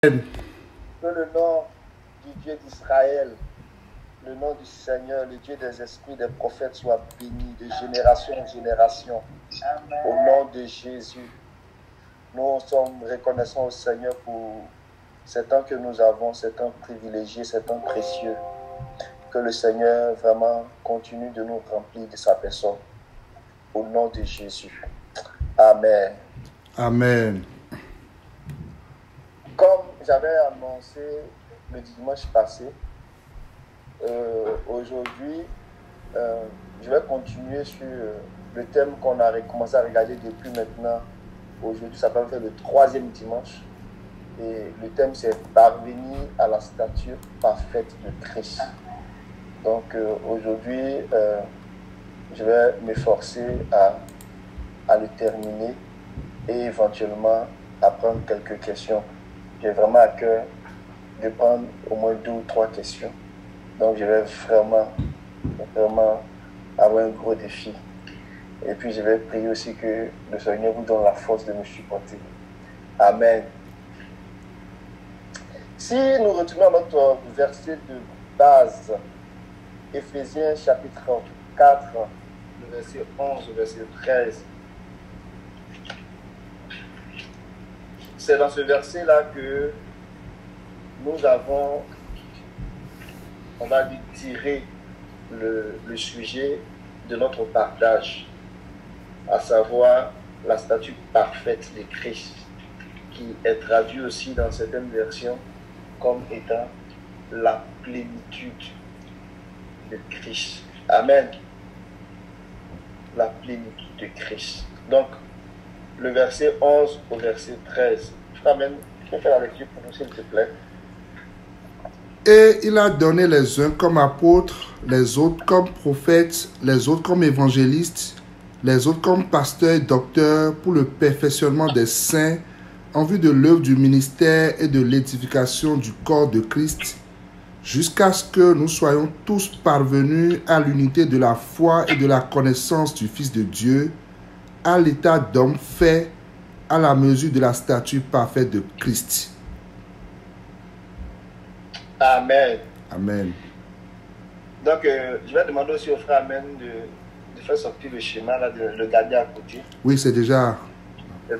Que le nom du Dieu d'Israël, le nom du Seigneur, le Dieu des esprits, des prophètes soit béni de génération en génération. Amen. Au nom de Jésus, nous sommes reconnaissants au Seigneur pour ce temps que nous avons, ce temps privilégié, ce temps précieux. Que le Seigneur vraiment continue de nous remplir de sa personne. Au nom de Jésus. Amen. Amen. Comme j'avais annoncé le dimanche passé, aujourd'hui, je vais continuer sur le thème qu'on a commencé à regarder depuis maintenant. Aujourd'hui, ça va faire le 3e dimanche. Et le thème, c'est parvenir à la stature parfaite de Christ. Donc, aujourd'hui, je vais m'efforcer à le terminer et éventuellement à prendre quelques questions. J'ai vraiment à cœur de prendre au moins 2 ou 3 questions. Donc, je vais vraiment avoir un gros défi. Et puis, je vais prier aussi que le Seigneur vous donne la force de me supporter. Amen. Si nous retournons à notre verset de base, Éphésiens chapitre 4, le verset 11 au verset 13. C'est dans ce verset-là que nous avons, on va dire, tiré le sujet de notre partage, à savoir la statue parfaite de Christ, qui est traduit aussi dans certaines versions comme étant la plénitude de Christ. Amen. La plénitude de Christ. Donc, le verset 11 au verset 13. Amen. Tu peux faire la lecture pour nous, s'il te plaît. Et il a donné les uns comme apôtres, les autres comme prophètes, les autres comme évangélistes, les autres comme pasteurs et docteurs pour le perfectionnement des saints en vue de l'œuvre du ministère et de l'édification du corps de Christ, jusqu'à ce que nous soyons tous parvenus à l'unité de la foi et de la connaissance du Fils de Dieu, à l'état d'homme fait à la mesure de la stature parfaite de Christ. Amen. Amen. Donc, je vais demander aussi au frère Amen de faire sortir le schéma, là, de le garder à côté. Oui, c'est déjà... Oui.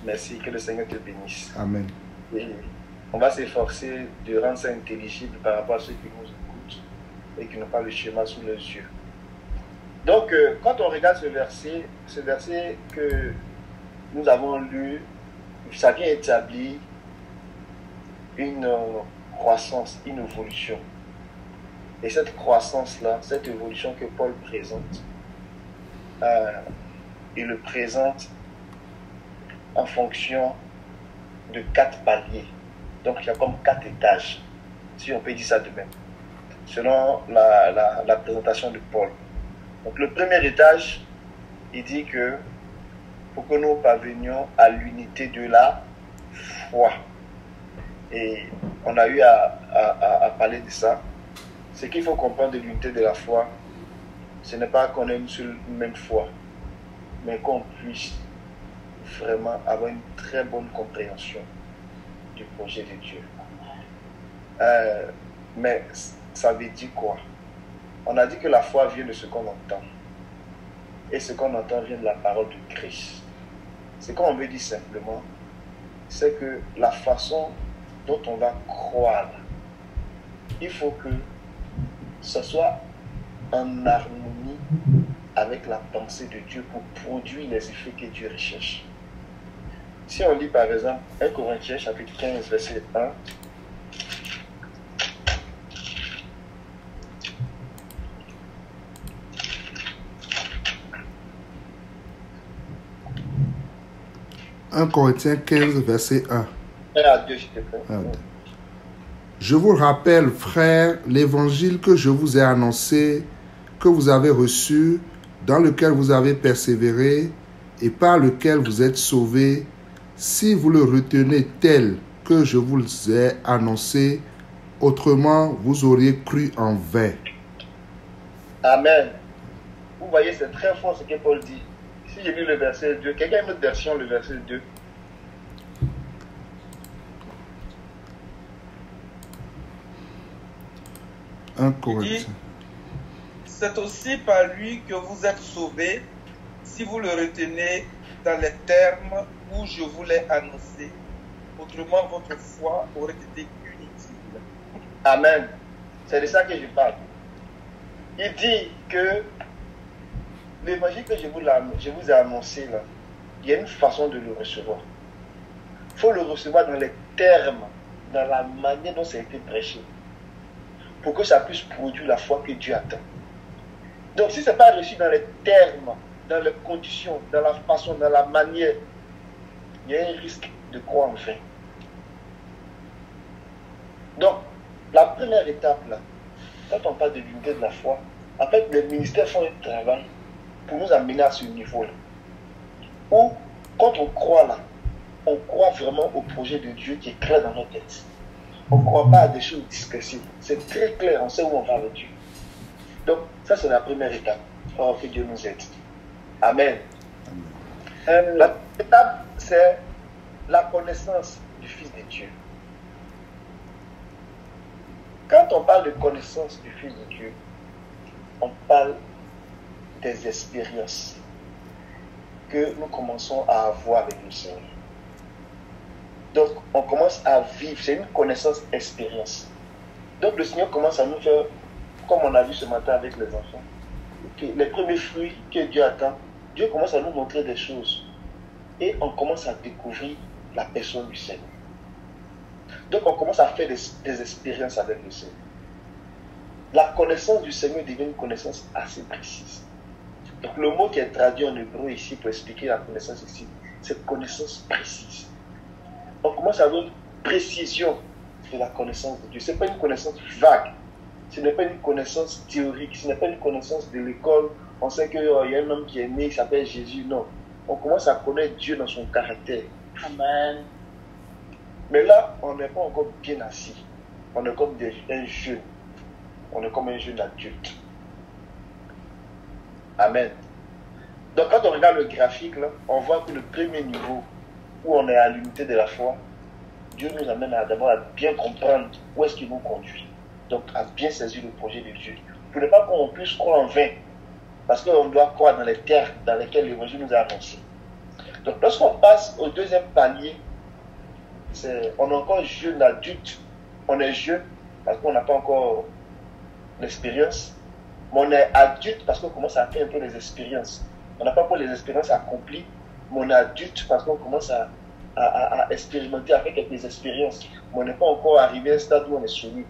Merci, que le Seigneur te bénisse. Amen. Et on va s'efforcer de rendre ça intelligible par rapport à ceux qui nous écoutent et qui n'ont pas le schéma sous les yeux. Donc, quand on regarde ce verset que nous avons lu, ça vient établir une croissance, une évolution. Et cette croissance-là, cette évolution que Paul présente, il le présente en fonction de 4 paliers. Donc, il y a comme 4 étages, si on peut dire ça de même, selon la présentation de Paul. Donc, le premier étage, il dit que pour que nous parvenions à l'unité de la foi. Et on a eu à parler de ça. Ce qu'il faut comprendre de l'unité de la foi, ce n'est pas qu'on ait une seule même foi, mais qu'on puisse vraiment avoir une très bonne compréhension du projet de Dieu. Mais ça veut dire quoi? On a dit que la foi vient de ce qu'on entend. Et ce qu'on entend vient de la parole de Christ. Ce qu'on veut dire simplement, c'est que la façon dont on va croire, il faut que ce soit en harmonie avec la pensée de Dieu pour produire les effets que Dieu recherche. Si on lit par exemple 1 Corinthiens chapitre 15 verset 1, « 1 Corinthiens 15, verset 1. 1 à 2, s'il te plaît. Je vous rappelle, frères, l'évangile que je vous ai annoncé, que vous avez reçu, dans lequel vous avez persévéré et par lequel vous êtes sauvés, si vous le retenez tel que je vous ai annoncé, autrement vous auriez cru en vain. » Amen. Vous voyez, c'est très fort ce que Paul dit. Si j'ai lu le verset 2, quelqu'un a une autre version, le verset 2. 1 Il Corinthiens. dit, c'est aussi par lui que vous êtes sauvés, si vous le retenez dans les termes où je vous l'ai annoncé. Autrement, votre foi aurait été inutile. Amen. C'est de ça que je parle. Il dit que l'évangile que je vous ai annoncé, là, il y a une façon de le recevoir. Il faut le recevoir dans les termes, dans la manière dont ça a été prêché, pour que ça puisse produire la foi que Dieu attend. Donc, si ce n'est pas reçu dans les termes, dans les conditions, dans la façon, dans la manière, il y a un risque de croire en vain. Donc, la première étape, là, quand on parle de l'unité de la foi, en fait, les ministères font un travail pour nous amener à ce niveau-là. Où, quand on croit là, on croit vraiment au projet de Dieu qui est clair dans nos têtes. On ne croit pas à des choses dispersives. C'est très clair, on sait où on va avec Dieu. Donc, ça c'est la première étape. Oh, que Dieu nous aide. Amen. Amen. La deuxième étape, c'est la connaissance du Fils de Dieu. Quand on parle de connaissance du Fils de Dieu, on parle des expériences que nous commençons à avoir avec le Seigneur. Donc, on commence à vivre, c'est une connaissance-expérience. Donc, le Seigneur commence à nous faire, comme on a vu ce matin avec les enfants, que les premiers fruits que Dieu attend, Dieu commence à nous montrer des choses. Et on commence à découvrir la personne du Seigneur. Donc, on commence à faire des expériences avec le Seigneur. La connaissance du Seigneur devient une connaissance assez précise. Donc, le mot qui est traduit en hébreu ici pour expliquer la connaissance ici, c'est connaissance précise. On commence à avoir une précision de la connaissance de Dieu. Ce n'est pas une connaissance vague. Ce n'est pas une connaissance théorique. Ce n'est pas une connaissance de l'école. On sait qu'il y a un homme qui est né, il s'appelle Jésus. Non. On commence à connaître Dieu dans son caractère. Amen. Mais là, on n'est pas encore bien assis. On est comme un jeune. On est comme un jeune adulte. Amen. Donc quand on regarde le graphique, là, on voit que le premier niveau où on est à l'unité de la foi, Dieu nous amène d'abord à bien comprendre où est-ce qu'il nous conduit. Donc à bien saisir le projet de Dieu. Pour ne pas qu'on puisse croire en vain. Parce qu'on doit croire dans les terres dans lesquelles l'évangile nous a annoncé. Donc lorsqu'on passe au deuxième palier, on est encore jeune adulte. On est jeune parce qu'on n'a pas encore l'expérience. Mais on est adulte parce qu'on commence à faire un peu les expériences. On n'a pas encore les expériences accomplies, mais on est adulte parce qu'on commence à expérimenter, à faire quelques expériences. Mais on n'est pas encore arrivé à un stade où on est solide.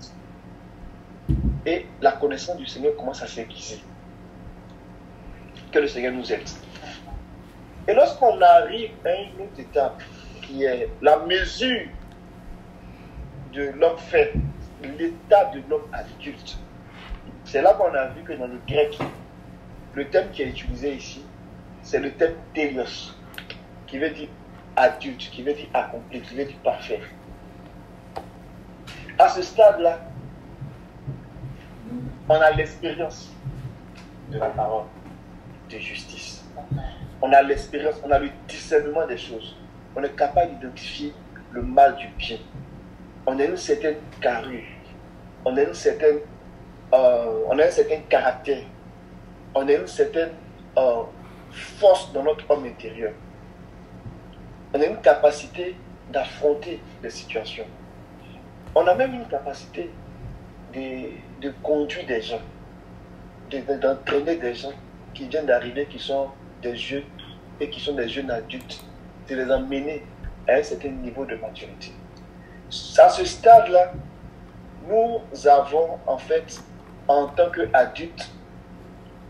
Et la connaissance du Seigneur commence à s'aiguiser. Que le Seigneur nous aide. Et lorsqu'on arrive à une autre étape, qui est la mesure de l'homme fait, l'état de l'homme adulte, c'est là qu'on a vu que dans le grec, le terme qui est utilisé ici, c'est le terme télios, qui veut dire adulte, qui veut dire accompli, qui veut dire parfait. À ce stade-là, on a l'expérience de la parole de justice. On a l'expérience, on a le discernement des choses. On est capable d'identifier le mal du bien. On a une certaine carrure. On a un certain caractère. On a une certaine force dans notre homme intérieur. On a une capacité d'affronter les situations. On a même une capacité de conduire des gens, d'entraîner des gens qui viennent d'arriver, qui sont des jeunes et qui sont des jeunes adultes, de les emmener à un certain niveau de maturité. À ce stade-là, nous avons en fait, en tant qu'adultes,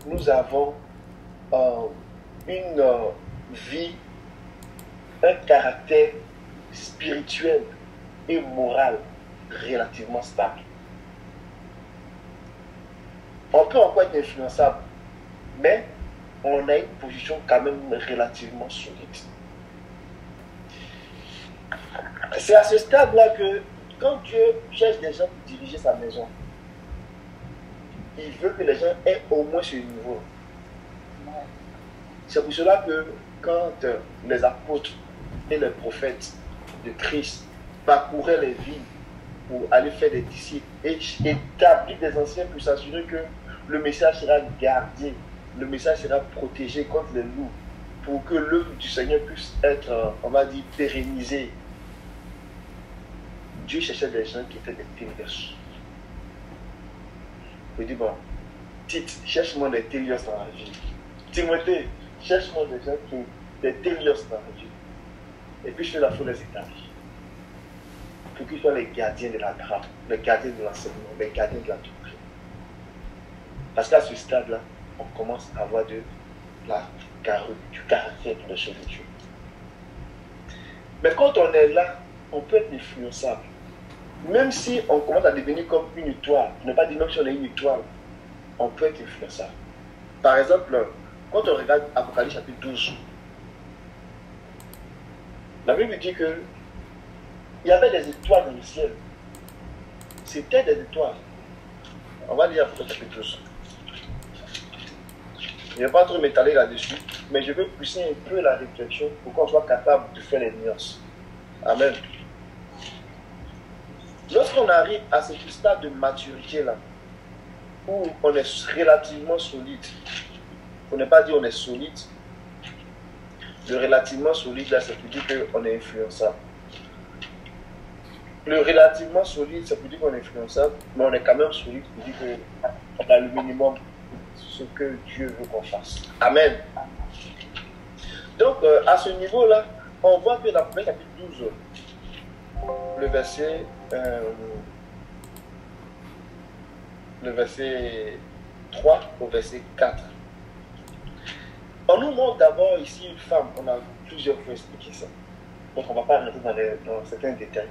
nous avons une vie, un caractère spirituel et moral relativement stable. On peut encore être influençable, mais on a une position quand même relativement solide. C'est à ce stade-là que, quand Dieu cherche des gens pour diriger sa maison, il veut que les gens aient au moins ce niveau. C'est pour cela que quand les apôtres et les prophètes de Christ parcouraient les villes pour aller faire des disciples et établir des anciens pour s'assurer que le message sera gardé, le message sera protégé contre les loups, pour que l'œuvre du Seigneur puisse être, on va dire, pérennisée. Dieu cherchait des gens qui étaient des télios. Il dit, bon, Tite, cherche-moi des télios dans la vie. Timothée, cherche-moi des gens qui des télios dans la vie. Et puis je fais la foule des étages. Pour qu'ils soient les gardiens de la grâce, les gardiens de l'enseignement, les gardiens de la doctrine. Parce qu'à ce stade-là, on commence à avoir du caractère de la chose de Dieu. Mais quand on est là, on peut être influençable. Même si on commence à devenir comme une étoile, ne pas dire même si on est une étoile, on peut être influençable. Par exemple, quand on regarde Apocalypse chapitre 12, la Bible dit que il y avait des étoiles dans le ciel. C'était des étoiles. On va lire Apocalypse chapitre 12. Je ne vais pas trop m'étaler là-dessus, mais je veux pousser un peu la réflexion pour qu'on soit capable de faire les nuances. Amen. Lorsqu'on arrive à ce stade de maturité-là, où on est relativement solide, pour ne pas dire on est solide, le relativement solide, là, ça veut dire qu'on est influençable. Le relativement solide, ça veut dire qu'on est influençable, mais on est quand même solide pour dire qu'on a le minimum de ce que Dieu veut qu'on fasse. Amen. Donc, à ce niveau-là, on voit que dans le chapitre 12, le verset 3 au verset 4. On nous montre d'abord ici une femme, on a plusieurs fois expliqué ça. Donc on ne va pas rentrer dans certains détails.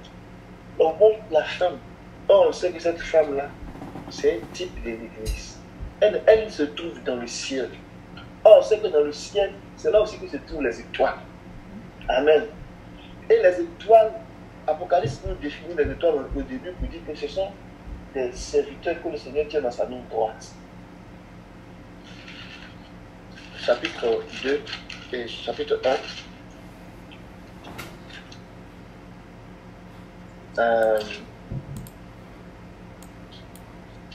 On montre la femme. Or, on sait que cette femme-là, c'est un type de l'église. Elle se trouve dans le ciel. Or, on sait que dans le ciel, c'est là aussi que se trouvent les étoiles. Amen. Et les étoiles, Apocalypse nous définit les étoiles au début pour dire que ce sont des serviteurs que le Seigneur tient dans sa main droite. Chapitre 2 et chapitre 1.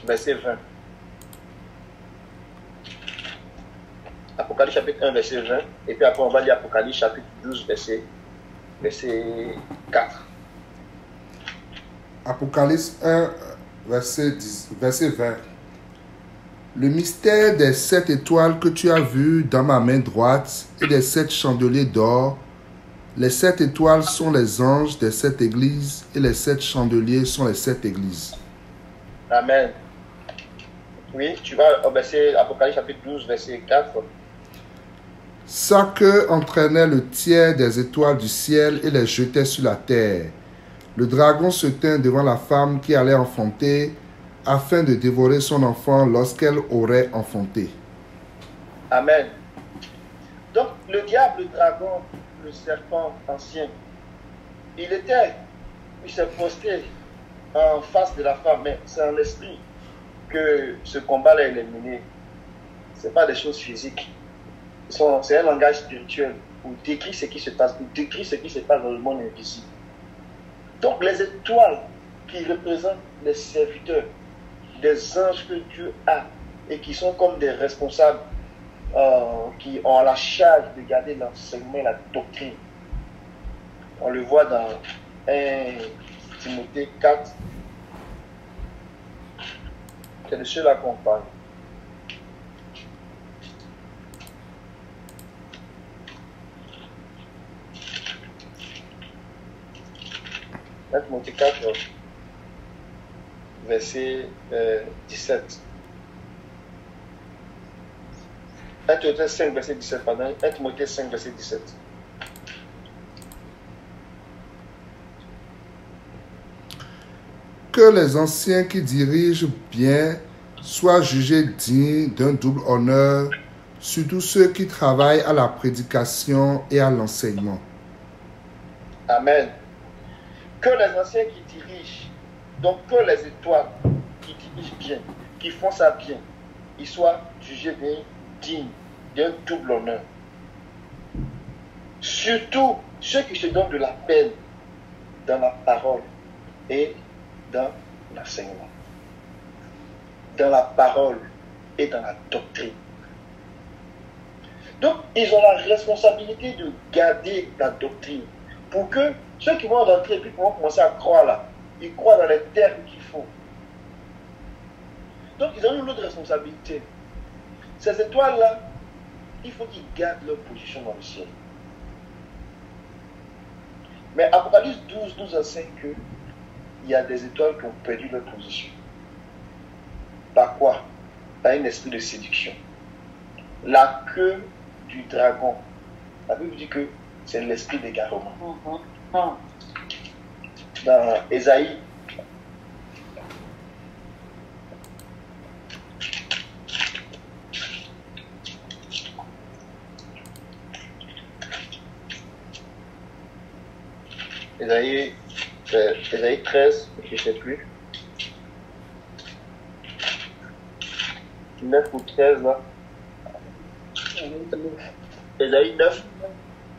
Verset 20. Apocalypse chapitre 1, verset 20. Et puis après, on va lire Apocalypse chapitre 12, verset 4. Apocalypse 1, verset 20. Le mystère des 7 étoiles que tu as vues dans ma main droite et des 7 chandeliers d'or. Les 7 étoiles sont les anges des 7 églises et les 7 chandeliers sont les 7 églises. Amen. Oui, tu vas au verset Apocalypse chapitre 12, verset 4. Sa queue entraînait le tiers des étoiles du ciel et les jetait sur la terre. Le dragon se tint devant la femme qui allait enfanter, afin de dévorer son enfant lorsqu'elle aurait enfanté. Amen. Donc, le diable, le dragon, le serpent ancien, il s'est posté en face de la femme, mais c'est en esprit que ce combat-là est mené. Ce n'est pas des choses physiques. C'est un langage spirituel où décrit ce qui se passe, dans le monde invisible. Donc, les étoiles qui représentent les serviteurs, des anges que Dieu a et qui sont comme des responsables qui ont la charge de garder l'enseignement et la doctrine. On le voit dans 1 Timothée 4. C'est de cela qu'on parle. Timothée 4, verset 17. 1 Timothée 5, verset 17, pardon. 1 Timothée 5, verset 17. Que les anciens qui dirigent bien soient jugés dignes d'un double honneur, surtout ceux qui travaillent à la prédication et à l'enseignement. Amen. Que les anciens qui dirigent, donc que les étoiles qui dirigent bien, qui font ça bien, ils soient jugés dignes d'un double honneur. Surtout ceux qui se donnent de la peine dans la parole et dans l'enseignement, dans la parole et dans la doctrine. Donc, ils ont la responsabilité de garder la doctrine pour que ceux qui vont rentrer et puis vont commencer à croire là, ils croient dans les termes qu'il faut. Donc, ils ont une autre responsabilité. Ces étoiles-là, il faut qu'ils gardent leur position dans le ciel. Mais Apocalypse 12 nous enseigne qu'il y a des étoiles qui ont perdu leur position. Par quoi? Par un esprit de séduction. La queue du dragon. La Bible dit que c'est l'esprit d'égarement. Dans Ésaïe, Ésaïe 13, je ne sais plus. 9 ou 13 là. Ésaïe 9.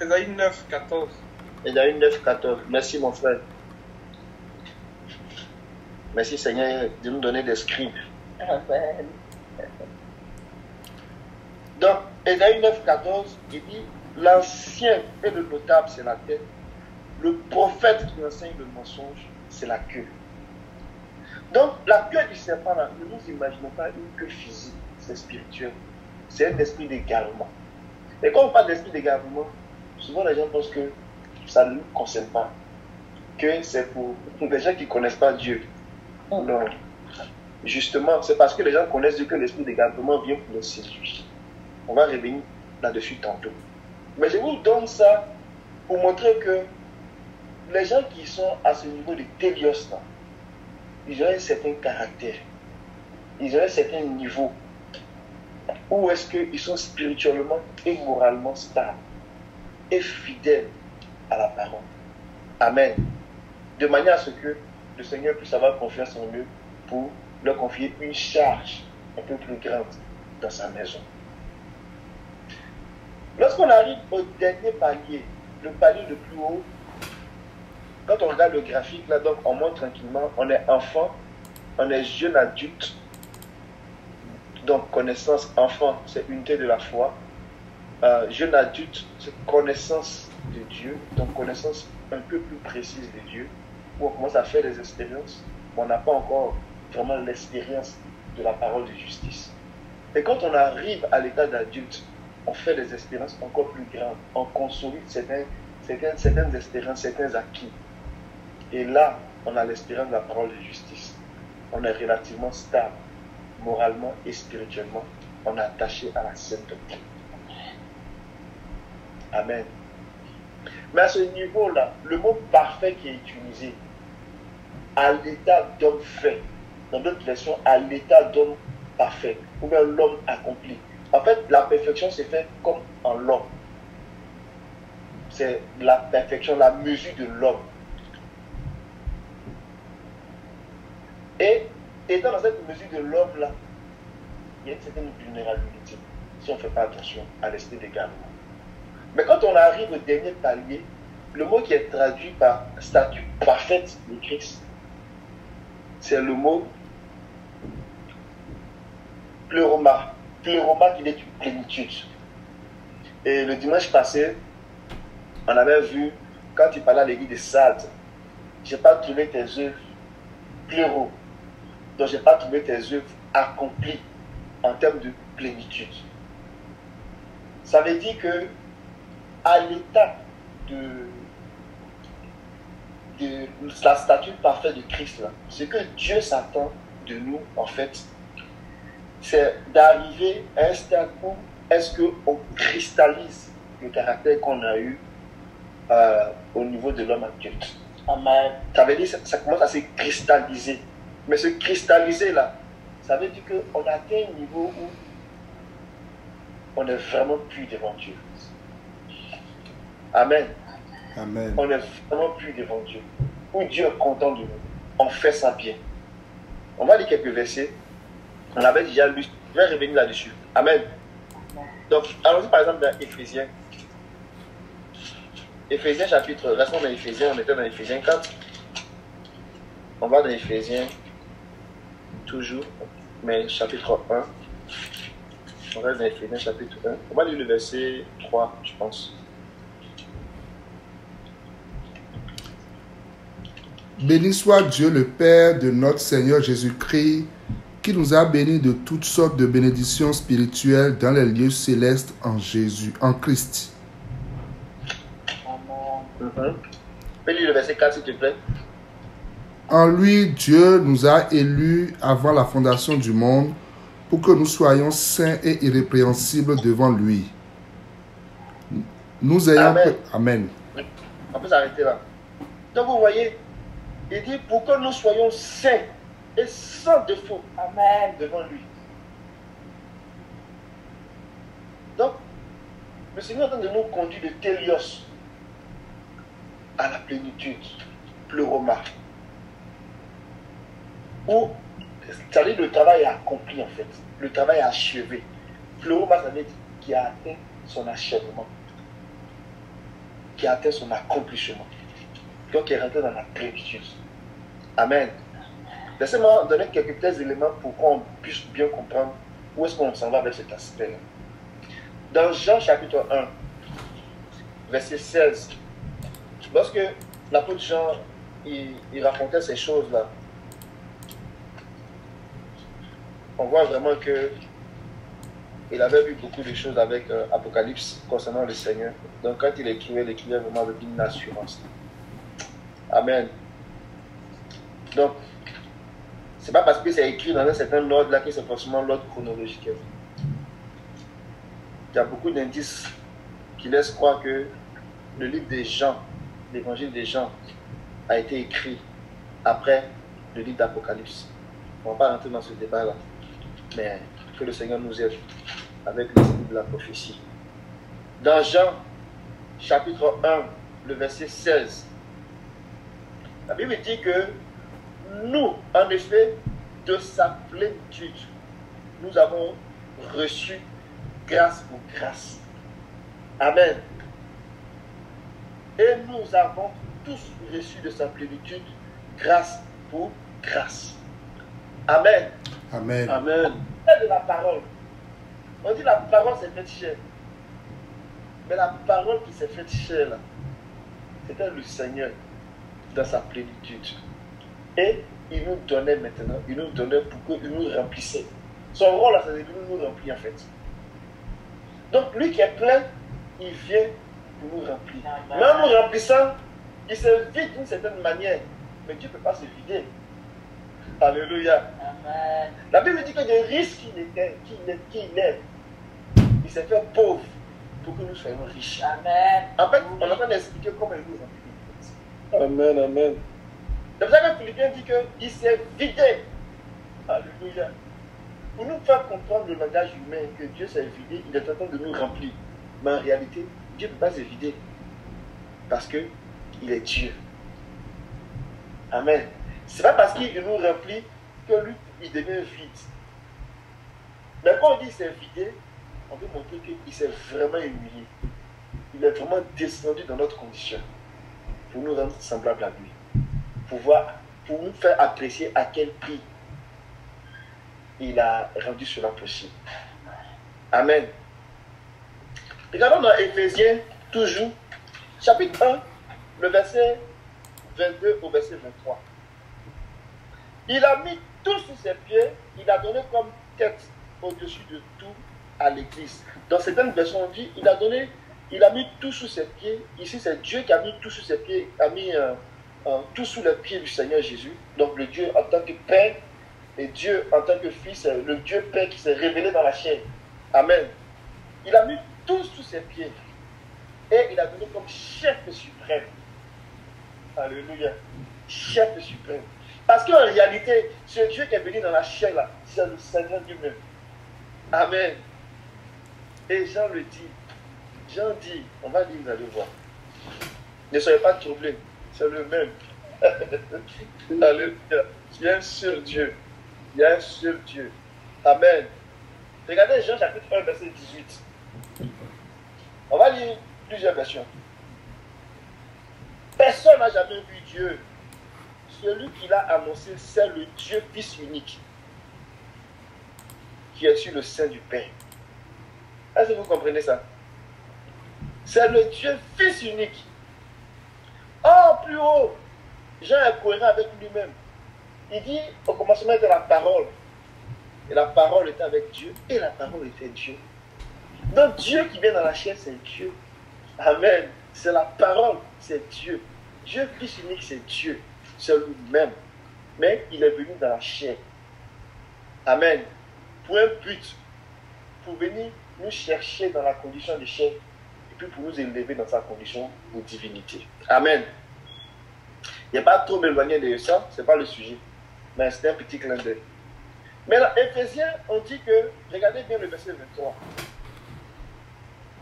Ésaïe 9, 14. Ésaïe 9, 14. Merci mon frère. Merci Seigneur de nous donner des scribes. Donc, Ésaïe 9, 14, il dit, l'ancien et le notable, c'est la tête. Le prophète qui enseigne le mensonge, c'est la queue. Donc, la queue du serpent, là, ne nous imaginons pas une queue physique, c'est spirituel. C'est un esprit d'égarement. Et quand on parle d'esprit d'égarement, souvent les gens pensent que ça ne nous concerne pas. Que c'est pour les gens qui ne connaissent pas Dieu. Non. Justement, c'est parce que les gens connaissent Dieu que l'esprit d'égarement vient pour les séduire. On va revenir là-dessus tantôt. Mais je vous donne ça pour montrer que les gens qui sont à ce niveau de télios, là, ils ont un certain caractère. Ils ont un certain niveau. Où est-ce qu'ils sont spirituellement et moralement stables et fidèles à la parole. Amen. De manière à ce que le Seigneur puisse avoir confiance en eux pour leur confier une charge un peu plus grande dans sa maison. Lorsqu'on arrive au dernier palier, le palier le plus haut, quand on regarde le graphique là, donc on monte tranquillement, on est enfant, on est jeune adulte. Donc, connaissance enfant, c'est unité de la foi. Jeune adulte, c'est connaissance de Dieu. Donc, connaissance un peu plus précise de Dieu. Où on commence à faire des expériences. On n'a pas encore vraiment l'expérience de la parole de justice. Et quand on arrive à l'état d'adulte, on fait des expériences encore plus grandes. On consolide certaines expériences, certains acquis. Et là, on a l'expérience de la parole de justice. On est relativement stable. Moralement et spirituellement, on est attaché à la sainte doctrine. Amen. Mais à ce niveau-là, le mot parfait qui est utilisé, à l'état d'homme fait, dans d'autres versions, à l'état d'homme parfait, ou bien l'homme accompli. En fait, la perfection s'est faite comme en l'homme. C'est la perfection, la mesure de l'homme. Et étant dans cette mesure de l'homme là, il y a une certaine vulnérabilité si on ne fait pas attention à l'esprit d'égarement. Mais quand on arrive au dernier palier, le mot qui est traduit par statue parfaite de Christ, c'est le mot pleuroma. Pleuroma qui est une plénitude. Et le dimanche passé, on avait vu, quand il parlait à l'église de Sardes, je n'ai pas trouvé tes œuvres pleuro. Donc, je n'ai pas trouvé tes œuvres accomplies en termes de plénitude. Ça veut dire que, à l'état de la statue parfaite de Christ, là, ce que Dieu s'attend de nous, en fait, c'est d'arriver à un stade où est-ce qu'on cristallise le caractère qu'on a eu au niveau de l'homme adulte. Amen. Ça veut dire que ça commence à se cristalliser. Mais se cristalliser là, ça veut dire qu'on a atteint un niveau où on est vraiment plus devant Dieu. Amen. Amen. On est vraiment plus devant Dieu. Où Dieu est content de nous. On fait ça bien. On va lire quelques versets. On avait déjà lu. Je vais revenir là-dessus. Amen. Donc, allons-y par exemple dans Éphésiens. Éphésiens chapitre, restons dans Éphésiens, on était dans Éphésiens 4. On va dans Éphésiens, toujours, mais chapitre 1. On reste dans Éphésiens, chapitre 1. On va lire le verset 3, je pense. Béni soit Dieu le Père de notre Seigneur Jésus-Christ, qui nous a bénis de toutes sortes de bénédictions spirituelles dans les lieux célestes en Jésus, en Christ. Amen. Peux lire le verset 4, s'il te plaît. En lui, Dieu nous a élus avant la fondation du monde pour que nous soyons saints et irrépréhensibles devant lui. Nous ayons... Amen. Amen. On peut s'arrêter là. Donc vous voyez, il dit pour que nous soyons saints et sans défaut. Amen. Devant lui. Donc, le Seigneur est en train de nous conduire de télios à la plénitude, pleuroma. Où, c'est-à-dire le travail est accompli en fait. Le travail est achevé. Pleuroma, ça veut dire qu'il a atteint son achèvement. Qui a atteint son accomplissement. Donc, il est rentré dans la plénitude. Amen. Laissez-moi donner quelques petits éléments pour qu'on puisse bien comprendre où est-ce qu'on s'en va avec cet aspect-là. Dans Jean chapitre 1, verset 16, lorsque l'apôtre Jean il racontait ces choses-là, on voit vraiment que il avait vu beaucoup de choses avec Apocalypse concernant le Seigneur. Donc quand il écrivait vraiment avec une assurance. Amen. Donc, c'est pas parce que c'est écrit dans un certain ordre là que c'est forcément l'ordre chronologique. Il y a beaucoup d'indices qui laissent croire que le livre des Jean, l'évangile des Jean, a été écrit après le livre d'Apocalypse. On ne va pas rentrer dans ce débat-là, mais que le Seigneur nous aide avec l'esprit de la prophétie. Dans Jean, chapitre 1, le verset 16, la Bible dit que nous, en effet, de sa plénitude, nous avons reçu grâce pour grâce. Amen. Et nous avons tous reçu de sa plénitude grâce pour grâce. Amen. Amen. Amen. C'est de la parole. On dit la parole s'est faite chair. Mais la parole qui s'est faite chair, là, c'était le Seigneur dans sa plénitude. Et il nous donnait maintenant, il nous donnait pour qu'il nous remplissait. Son rôle, là, c'est de nous remplir en fait. Donc lui qui est plein, il vient pour nous remplir. Mais en nous remplissant, il se vide d'une certaine manière. Mais Dieu ne peut pas se vider. Alléluia. Amen. La Bible dit que des risques qu'il est, il s'est fait pauvre pour que nous soyons riches. Amen. En fait, on est en train d'expliquer comment il nous remplit. Amen, amen. C'est pour ça que Philippiens dit qu'il s'est vidé. Alléluia. Pour nous faire comprendre le langage humain que Dieu s'est vidé, il est en train de nous remplir. Mais en réalité, Dieu ne peut pas se vider. Parce qu'il est Dieu. Amen. Ce n'est pas parce qu'il nous remplit que lui, il devient vide. Mais quand on dit qu'il s'est vidé, on veut montrer qu'il s'est vraiment humilié. Il est vraiment descendu dans notre condition. Pour nous rendre semblables à lui. Pour nous faire apprécier à quel prix il a rendu cela possible. Amen. Regardons dans Éphésiens, toujours, chapitre 1, le verset 22 au verset 23. Il a mis tout sous ses pieds, il a donné comme tête au-dessus de tout à l'Église. Dans certaines versions, on dit, il a mis tout sous ses pieds. Ici, c'est Dieu qui a mis tout sous ses pieds, a mis tout sous les pieds du Seigneur Jésus. Donc le Dieu en tant que Père et Dieu en tant que Fils, le Dieu Père qui s'est révélé dans la chair. Amen. Il a mis tout sous ses pieds et il a donné comme chef suprême. Alléluia. Chef suprême. Parce qu'en réalité, ce Dieu qui est venu dans la chair là, c'est le Seigneur lui-même. Amen. Et Jean le dit. Jean dit, on va lire, vous allez voir. Ne soyez pas troublés, c'est le même. Alléluia. Il y a un seul Dieu. Il y a un seul Dieu. Amen. Regardez Jean chapitre 1, verset 18. On va lire plusieurs versions. Personne n'a jamais vu Dieu. celui qu'il a annoncé, c'est le Dieu Fils unique, qui est sur le sein du Père. Est-ce que vous comprenez ça? C'est le Dieu Fils unique. Oh, plus haut, Jean est cohérent avec lui-même. Il dit, au commencement était la parole. Et la parole était avec Dieu. Et la parole était Dieu. Donc Dieu qui vient dans la chair, c'est Dieu. Amen. C'est la parole, c'est Dieu. Dieu Fils unique, c'est Dieu. C'est lui-même. Mais il est venu dans la chair. Amen. Pour un but. Pour venir nous chercher dans la condition de chair. Et puis pour nous élever dans sa condition de divinité. Amen. Il n'y a pas trop m'éloigner de ça. Ce n'est pas le sujet. Mais c'est un petit clin d'œil. Mais dans Éphésiens, on dit que, regardez bien le verset 23.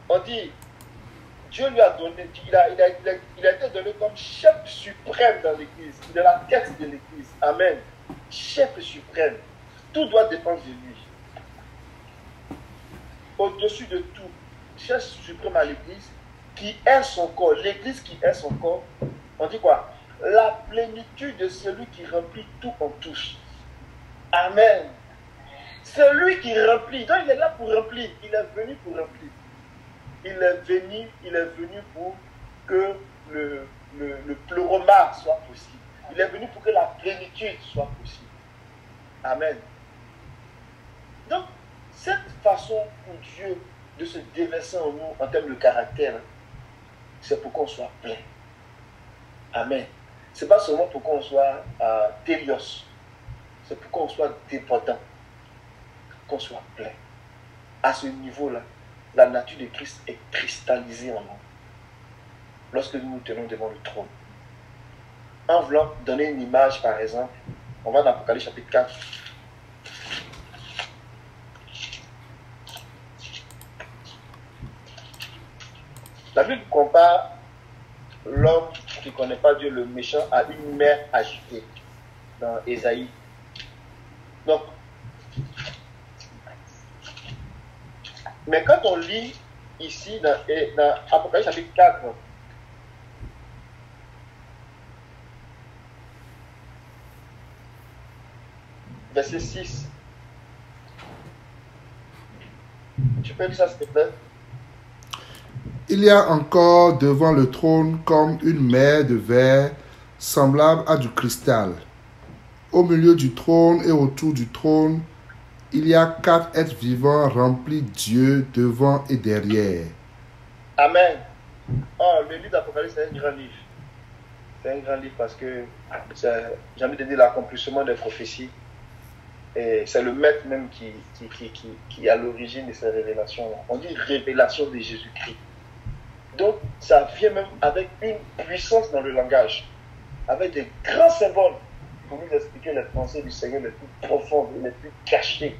On dit, Dieu lui a donné, il a été donné comme chef suprême dans l'Église. Il est la tête de l'Église. Amen. Chef suprême. Tout doit dépendre de lui. Au-dessus de tout, chef suprême à l'Église, qui est son corps. L'Église qui est son corps, on dit quoi? La plénitude de celui qui remplit tout en tous. Amen. Celui qui remplit. Donc il est là pour remplir. Il est venu pour remplir. Il est venu pour que le pleuroma soit possible. Il est venu pour que la plénitude soit possible. Amen. Donc, cette façon pour Dieu de se déverser en nous en termes de caractère, c'est pour qu'on soit plein. Amen. Ce n'est pas seulement pour qu'on soit télios. C'est pour qu'on soit dépendant. Qu'on soit plein. À ce niveau-là, la nature de Christ est cristallisée en nous. Lorsque nous nous tenons devant le trône. En voulant donner une image, par exemple, on va dans Apocalypse chapitre 4. La Bible compare l'homme qui ne connaît pas Dieu, le méchant, à une mer agitée dans Ésaïe. Donc, mais quand on lit ici dans Apocalypse chapitre 4, verset 6, tu peux lire ça s'il te plaît? Il y a encore devant le trône comme une mer de verre semblable à du cristal. Au milieu du trône et autour du trône, il y a 4 êtres vivants remplis Dieu devant et derrière. Amen. Oh, le livre d'Apocalypse, c'est un grand livre. C'est un grand livre parce que j'ai envie de dire l'accomplissement des prophéties. Et c'est le maître même qui est à l'origine de ces révélations-là. On dit révélation de Jésus-Christ. Donc, ça vient même avec une puissance dans le langage, avec des grands symboles pour nous expliquer les pensées du Seigneur les plus profondes, les plus cachées,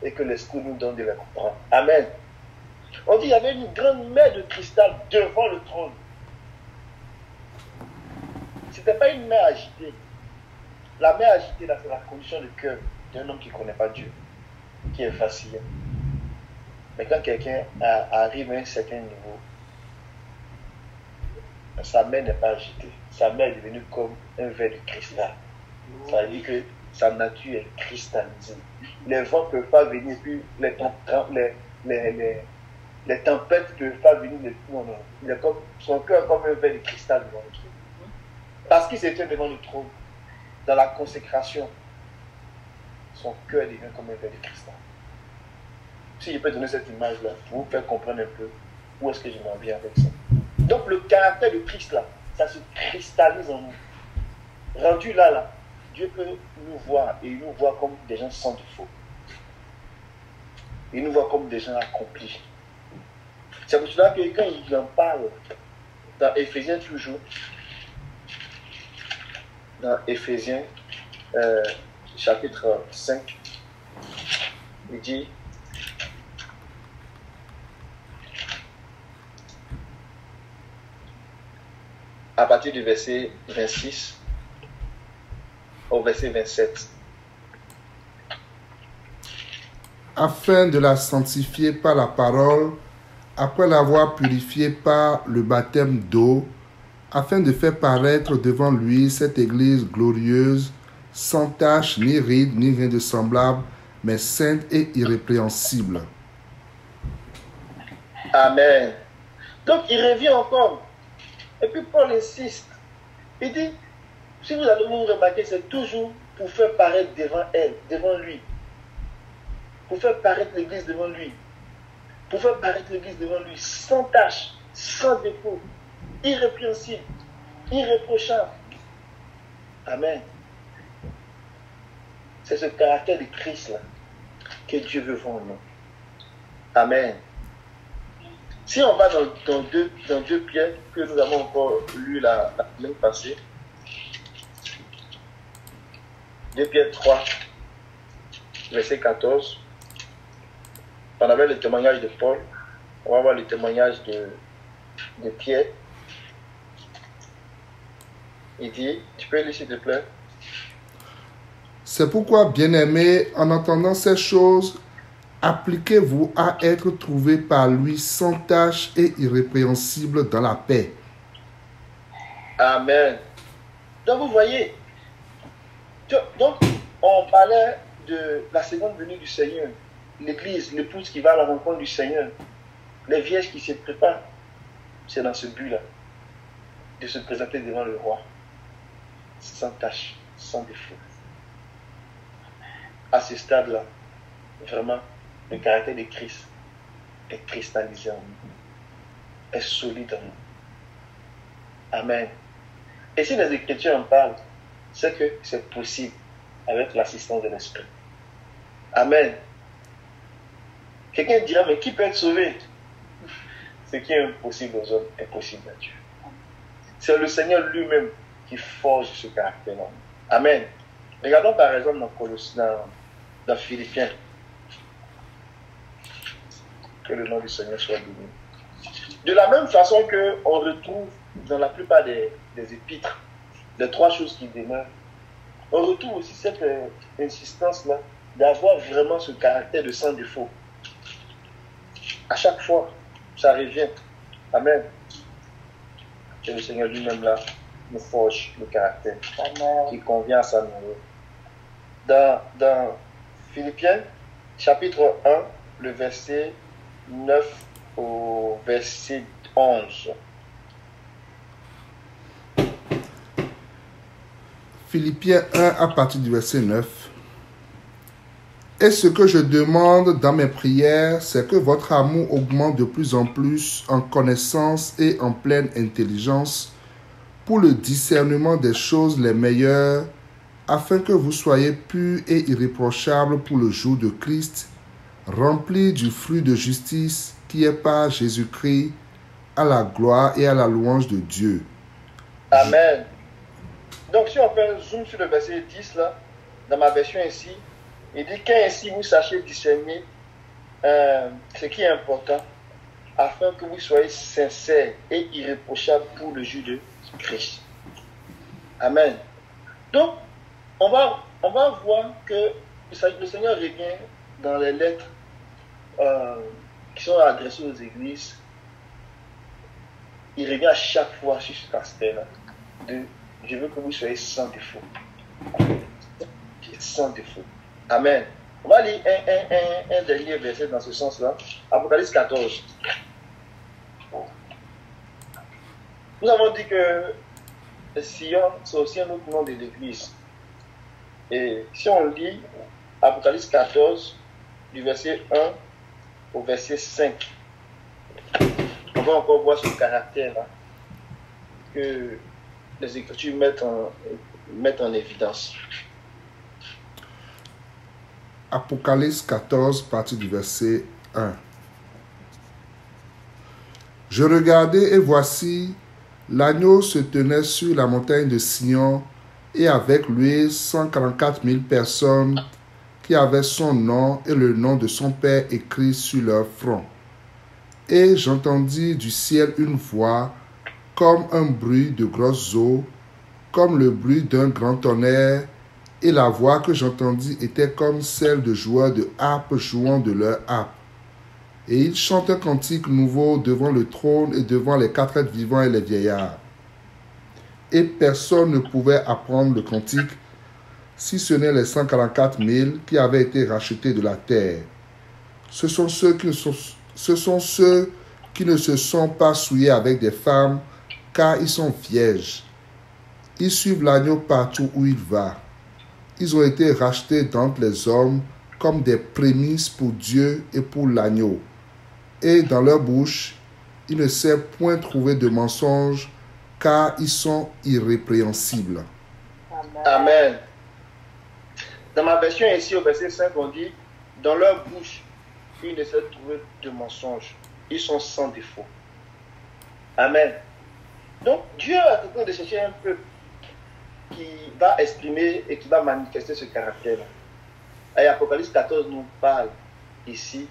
et que l'Esprit nous donne de les comprendre. Amen. On dit qu'il y avait une grande mer de cristal devant le trône. Ce n'était pas une mer agitée. La mer agitée, là, c'est la condition de cœur d'un homme qui ne connaît pas Dieu, qui est vacillant. Mais quand quelqu'un arrive à un certain niveau, sa main n'est pas agitée. Sa main est devenue comme un verre de cristal. Ça veut dire que sa nature est cristallisée. Les vents ne peuvent pas venir, puis les tempêtes ne peuvent pas venir. Non. Il est comme, son cœur est comme un verre de cristal devant le trône. Parce qu'il se tient devant le trône, dans la consécration, son cœur devient comme un verre de cristal. Si je peux donner cette image-là, pour vous faire comprendre un peu où est-ce que je m'en viens avec ça. Donc le caractère de Christ là, ça se cristallise en nous. Rendu là, Dieu peut nous voir et il nous voit comme des gens sans défaut. Il nous voit comme des gens accomplis. C'est pour cela que quand il en parle, dans Éphésiens toujours, dans Éphésiens chapitre 5, il dit, à partir du verset 26 au verset 27. Afin de la sanctifier par la parole, après l'avoir purifiée par le baptême d'eau, afin de faire paraître devant lui cette Église glorieuse, sans tache, ni ride, ni rien de semblable, mais sainte et irrépréhensible. Amen. Donc, il revient encore. Et puis, Paul insiste. Il dit, si vous allez vous remarquer, c'est toujours pour faire paraître devant elle, devant lui. Pour faire paraître l'Église devant lui. Pour faire paraître l'Église devant lui, sans tache, sans défaut, irrépréhensible, irréprochable. Amen. C'est ce caractère de Christ-là que Dieu veut voir en nous. Amen. Si on va dans 2 Pierre, que nous avons encore lu la semaine passée, 2 Pierre 3, verset 14, on avait le témoignage de Paul, on va voir le témoignage de Pierre. Il dit, tu peux lire s'il te plaît? C'est pourquoi, bien-aimés, en entendant ces choses, appliquez-vous à être trouvés par lui sans tache et irrépréhensible dans la paix. Amen. Donc vous voyez, donc on parlait de la seconde venue du Seigneur, l'église, l'épouse qui va à la rencontre du Seigneur, les vierges qui se préparent. C'est dans ce but-là, de se présenter devant le roi, sans tache, sans défaut. À ce stade-là, vraiment, le caractère de Christ est cristallisé en nous, est solide en nous. Amen. Et si les Écritures en parlent, c'est que c'est possible avec l'assistance de l'Esprit. Amen. Quelqu'un dira, mais qui peut être sauvé? Ce qui est impossible aux hommes est possible à Dieu. C'est le Seigneur lui-même qui forge ce caractère-là. Amen. Regardons par exemple dans Philippiens. Que le nom du Seigneur soit béni. De la même façon qu'on retrouve dans la plupart des épîtres les 3 choses qui demeurent, on retrouve aussi cette insistance-là d'avoir vraiment ce caractère de sans défaut. À chaque fois, ça revient. Amen. Que le Seigneur lui-même là nous forge le caractère qui convient à sa manière. Dans Philippiens, chapitre 1, le verset 9 au verset 11. Philippiens 1 à partir du verset 9. Et ce que je demande dans mes prières, c'est que votre amour augmente de plus en plus en connaissance et en pleine intelligence pour le discernement des choses les meilleures, afin que vous soyez purs et irréprochables pour le jour de Christ, remplis du fruit de justice qui est par Jésus-Christ, à la gloire et à la louange de Dieu. Amen. Donc si on fait un zoom sur le verset 10 là, dans ma version ici, il dit qu'ainsi vous sachiez discerner ce qui est important, afin que vous soyez sincères et irréprochables pour le jour de Christ. Amen. Donc, on va voir que le Seigneur revient dans les lettres qui sont adressées aux églises. Il revient à chaque fois sur cet aspect-là de je veux que vous soyez sans défaut. Sans défaut. Amen. On va lire un dernier verset dans ce sens-là. Apocalypse 14. Nous avons dit que Sion, c'est aussi un autre nom de l'église. Et si on lit Apocalypse 14, du verset 1 au verset 5, on va encore voir ce caractère-là que les Écritures mettent en évidence. Apocalypse 14, partie du verset 1. Je regardai et voici, l'agneau se tenait sur la montagne de Sion et avec lui 144 000 personnes qui avaient son nom et le nom de son Père écrit sur leur front. Et j'entendis du ciel une voix comme un bruit de grosses eaux, comme le bruit d'un grand tonnerre, et la voix que j'entendis était comme celle de joueurs de harpe jouant de leur harpe. Et ils chantent un cantique nouveau devant le trône et devant les 4 êtres vivants et les vieillards. et personne ne pouvait apprendre le cantique, si ce n'est les 144 000 qui avaient été rachetés de la terre. Ce sont ceux qui ne se sont pas souillés avec des femmes, car ils sont vierges. Ils suivent l'agneau partout où il va. Ils ont été rachetés d'entre les hommes comme des prémices pour Dieu et pour l'agneau. Et dans leur bouche, il ne s'est point trouvé de mensonge, car ils sont irrépréhensibles. Amen. Dans ma version ici, au verset 5, on dit, dans leur bouche, il ne s'est trouvé de mensonge. Ils sont sans défaut. Amen. Donc, Dieu est en train de chercher un peuple qui va exprimer et qui va manifester ce caractère-là. Et Apocalypse 14 nous parle ici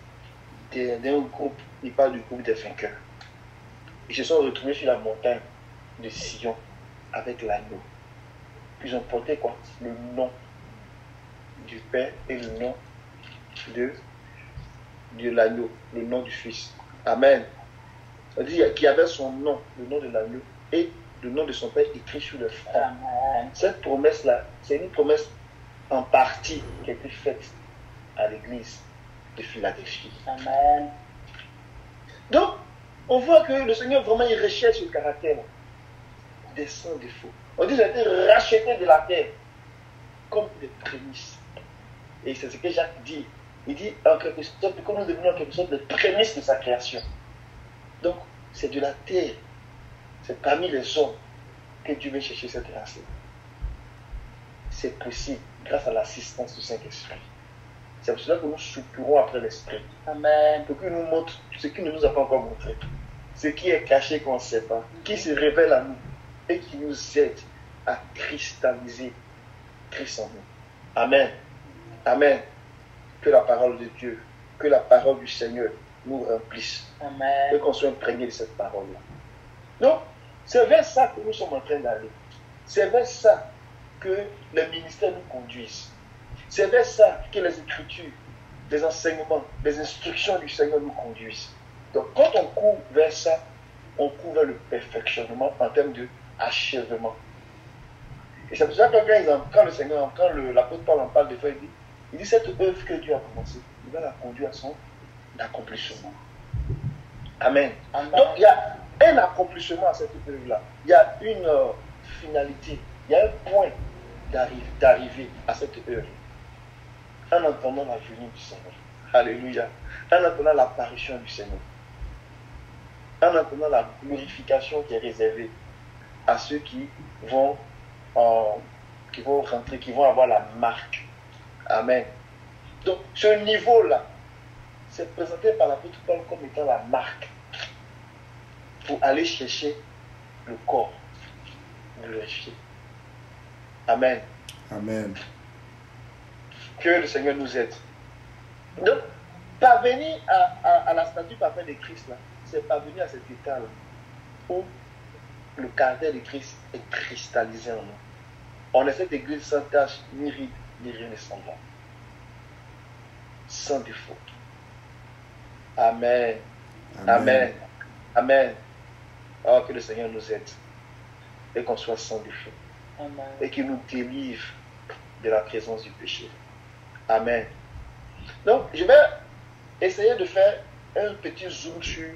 d'un groupe, il parle du groupe des vainqueurs. Ils se sont retrouvés sur la montagne de Sion avec l'agneau. Ils ont porté quoi? Le nom du Père et le nom de l'agneau, le nom du Fils. Amen. On dit qu'il y avait son nom, le nom de l'agneau, et le nom de son Père écrit sur le front. Amen. Cette promesse-là, c'est une promesse en partie qui a été faite à l'église de Philadelphie. Amen. Donc, on voit que le Seigneur vraiment il recherche le caractère des sans défauts. On dit qu'ils ont été rachetés de la terre comme des prémices. Et c'est ce que Jacques dit. Il dit en quelque sorte que nous devenons en quelque sorte des prémices de sa création. Donc, c'est de la terre, c'est parmi les hommes que Dieu veut chercher cette race. C'est possible grâce à l'assistance du Saint-Esprit. C'est pour cela que nous soupirons après l'Esprit. Amen. Pour qu'il nous montre ce qu'il ne nous a pas encore montré. Ce qui est caché qu'on ne sait pas. Qui se révèle à nous et qui nous aide à cristalliser Christ en nous. Amen. Amen. Que la parole de Dieu, que la parole du Seigneur nous remplisse. Amen. Et qu'on soit imprégné de cette parole-là. Donc, c'est vers ça que nous sommes en train d'aller. C'est vers ça que les ministères nous conduisent. C'est vers ça que les Écritures, les enseignements, les instructions du Seigneur nous conduisent. Donc, quand on court vers ça, on court vers le perfectionnement en termes d'achèvement. Et c'est pour ça que quand le Seigneur, quand l'apôtre Paul en parle des fois, il dit cette œuvre que Dieu a commencée, il va la conduire à son accomplissement. Amen. Amen. Donc, il y a un accomplissement à cette œuvre-là. Il y a une finalité, il y a un point d'arrivée à cette œuvre. En entendant la venue du Seigneur. Alléluia. En entendant l'apparition du Seigneur. En entendant la glorification qui est réservée à ceux qui vont rentrer, qui vont avoir la marque. Amen. Donc, ce niveau-là, c'est présenté par l'apôtre Paul comme étant la marque pour aller chercher le corps glorifié. Amen. Amen. Que le Seigneur nous aide. Donc, parvenir à la statue parfaite de Christ, là, c'est parvenir à cet état-là où le caractère de Christ est cristallisé en nous. On est cette église sans tache, ni ride, ni rien de semblant. Sans défaut. Amen. Amen. Amen. Amen. Oh, que le Seigneur nous aide et qu'on soit sans défaut. Amen. Et qu'il nous délivre de la présence du péché. Amen. Donc, je vais essayer de faire un petit zoom sur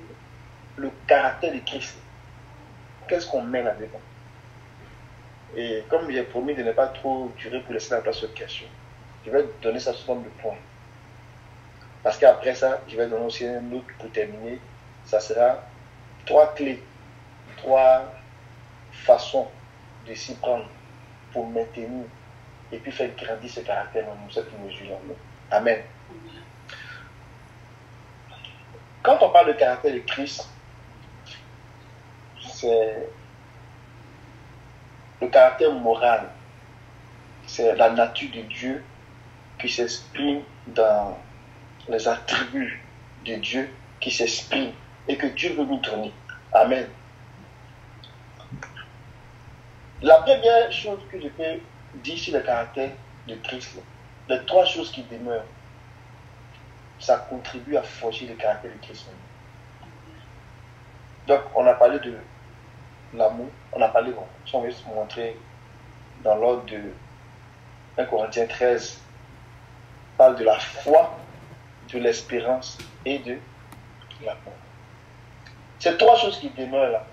le caractère de Christ. Qu'est-ce qu'on met là-dedans? Et comme j'ai promis de ne pas trop durer pour laisser la place aux questions, je vais donner ça sous forme de points. Parce qu'après ça, je vais donner aussi un autre pour terminer. Ça sera 3 clés, 3 façons de s'y prendre pour maintenir et puis faire grandir ce caractère en nous, cette mesure en nous. Amen. Quand on parle de caractère de Christ, c'est le caractère moral, c'est la nature de Dieu qui s'exprime dans les attributs de Dieu qui s'expriment et que Dieu veut nous donner. Amen. La première chose que je peux dire sur le caractère de Christ, les 3 choses qui demeurent, ça contribue à forger le caractère de Christ. Donc, on a parlé de l'amour. On a parlé, si on veut se montrer dans l'ordre de 1 Corinthiens 13, parle de la foi, de l'espérance et de l'amour. C'est trois choses qui demeurent là.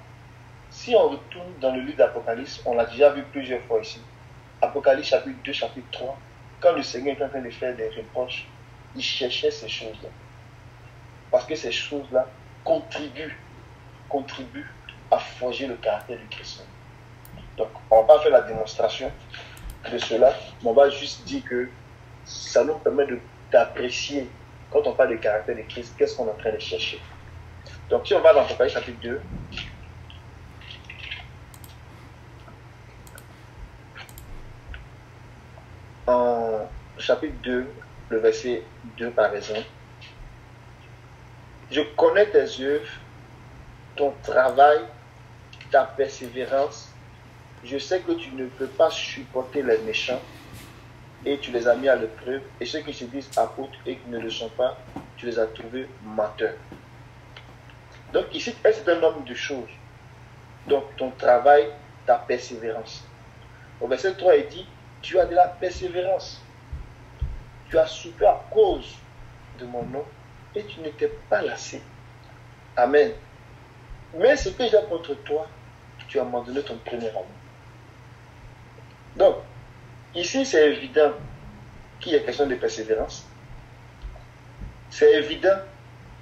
Si on retourne dans le livre d'Apocalypse, on l'a déjà vu plusieurs fois ici. Apocalypse chapitre 2, chapitre 3, quand le Seigneur est en train de faire des reproches, il cherchait ces choses-là. Parce que ces choses-là contribuent à forger le caractère du chrétien. Donc, on ne va pas faire la démonstration de cela, mais on va juste dire que ça nous permet d'apprécier, quand on parle du caractère de Christ, qu'est-ce qu'on est en train de chercher. Donc, si on va dans Apocalypse chapitre 2, en chapitre 2, le verset 2 par exemple, je connais tes œuvres, ton travail, ta persévérance. Je sais que tu ne peux pas supporter les méchants et tu les as mis à l'épreuve. Et ceux qui se disent apôtres et qui ne le sont pas, tu les as trouvés menteurs. Donc ici, c'est un homme de choses. Donc ton travail, ta persévérance. Au verset 3, il dit, tu as de la persévérance. Tu as souffert à cause de mon nom et tu n'étais pas lassé. Amen. Mais ce que j'ai contre toi, tu as abandonné ton premier amour. Donc, ici, c'est évident qu'il est question de persévérance. C'est évident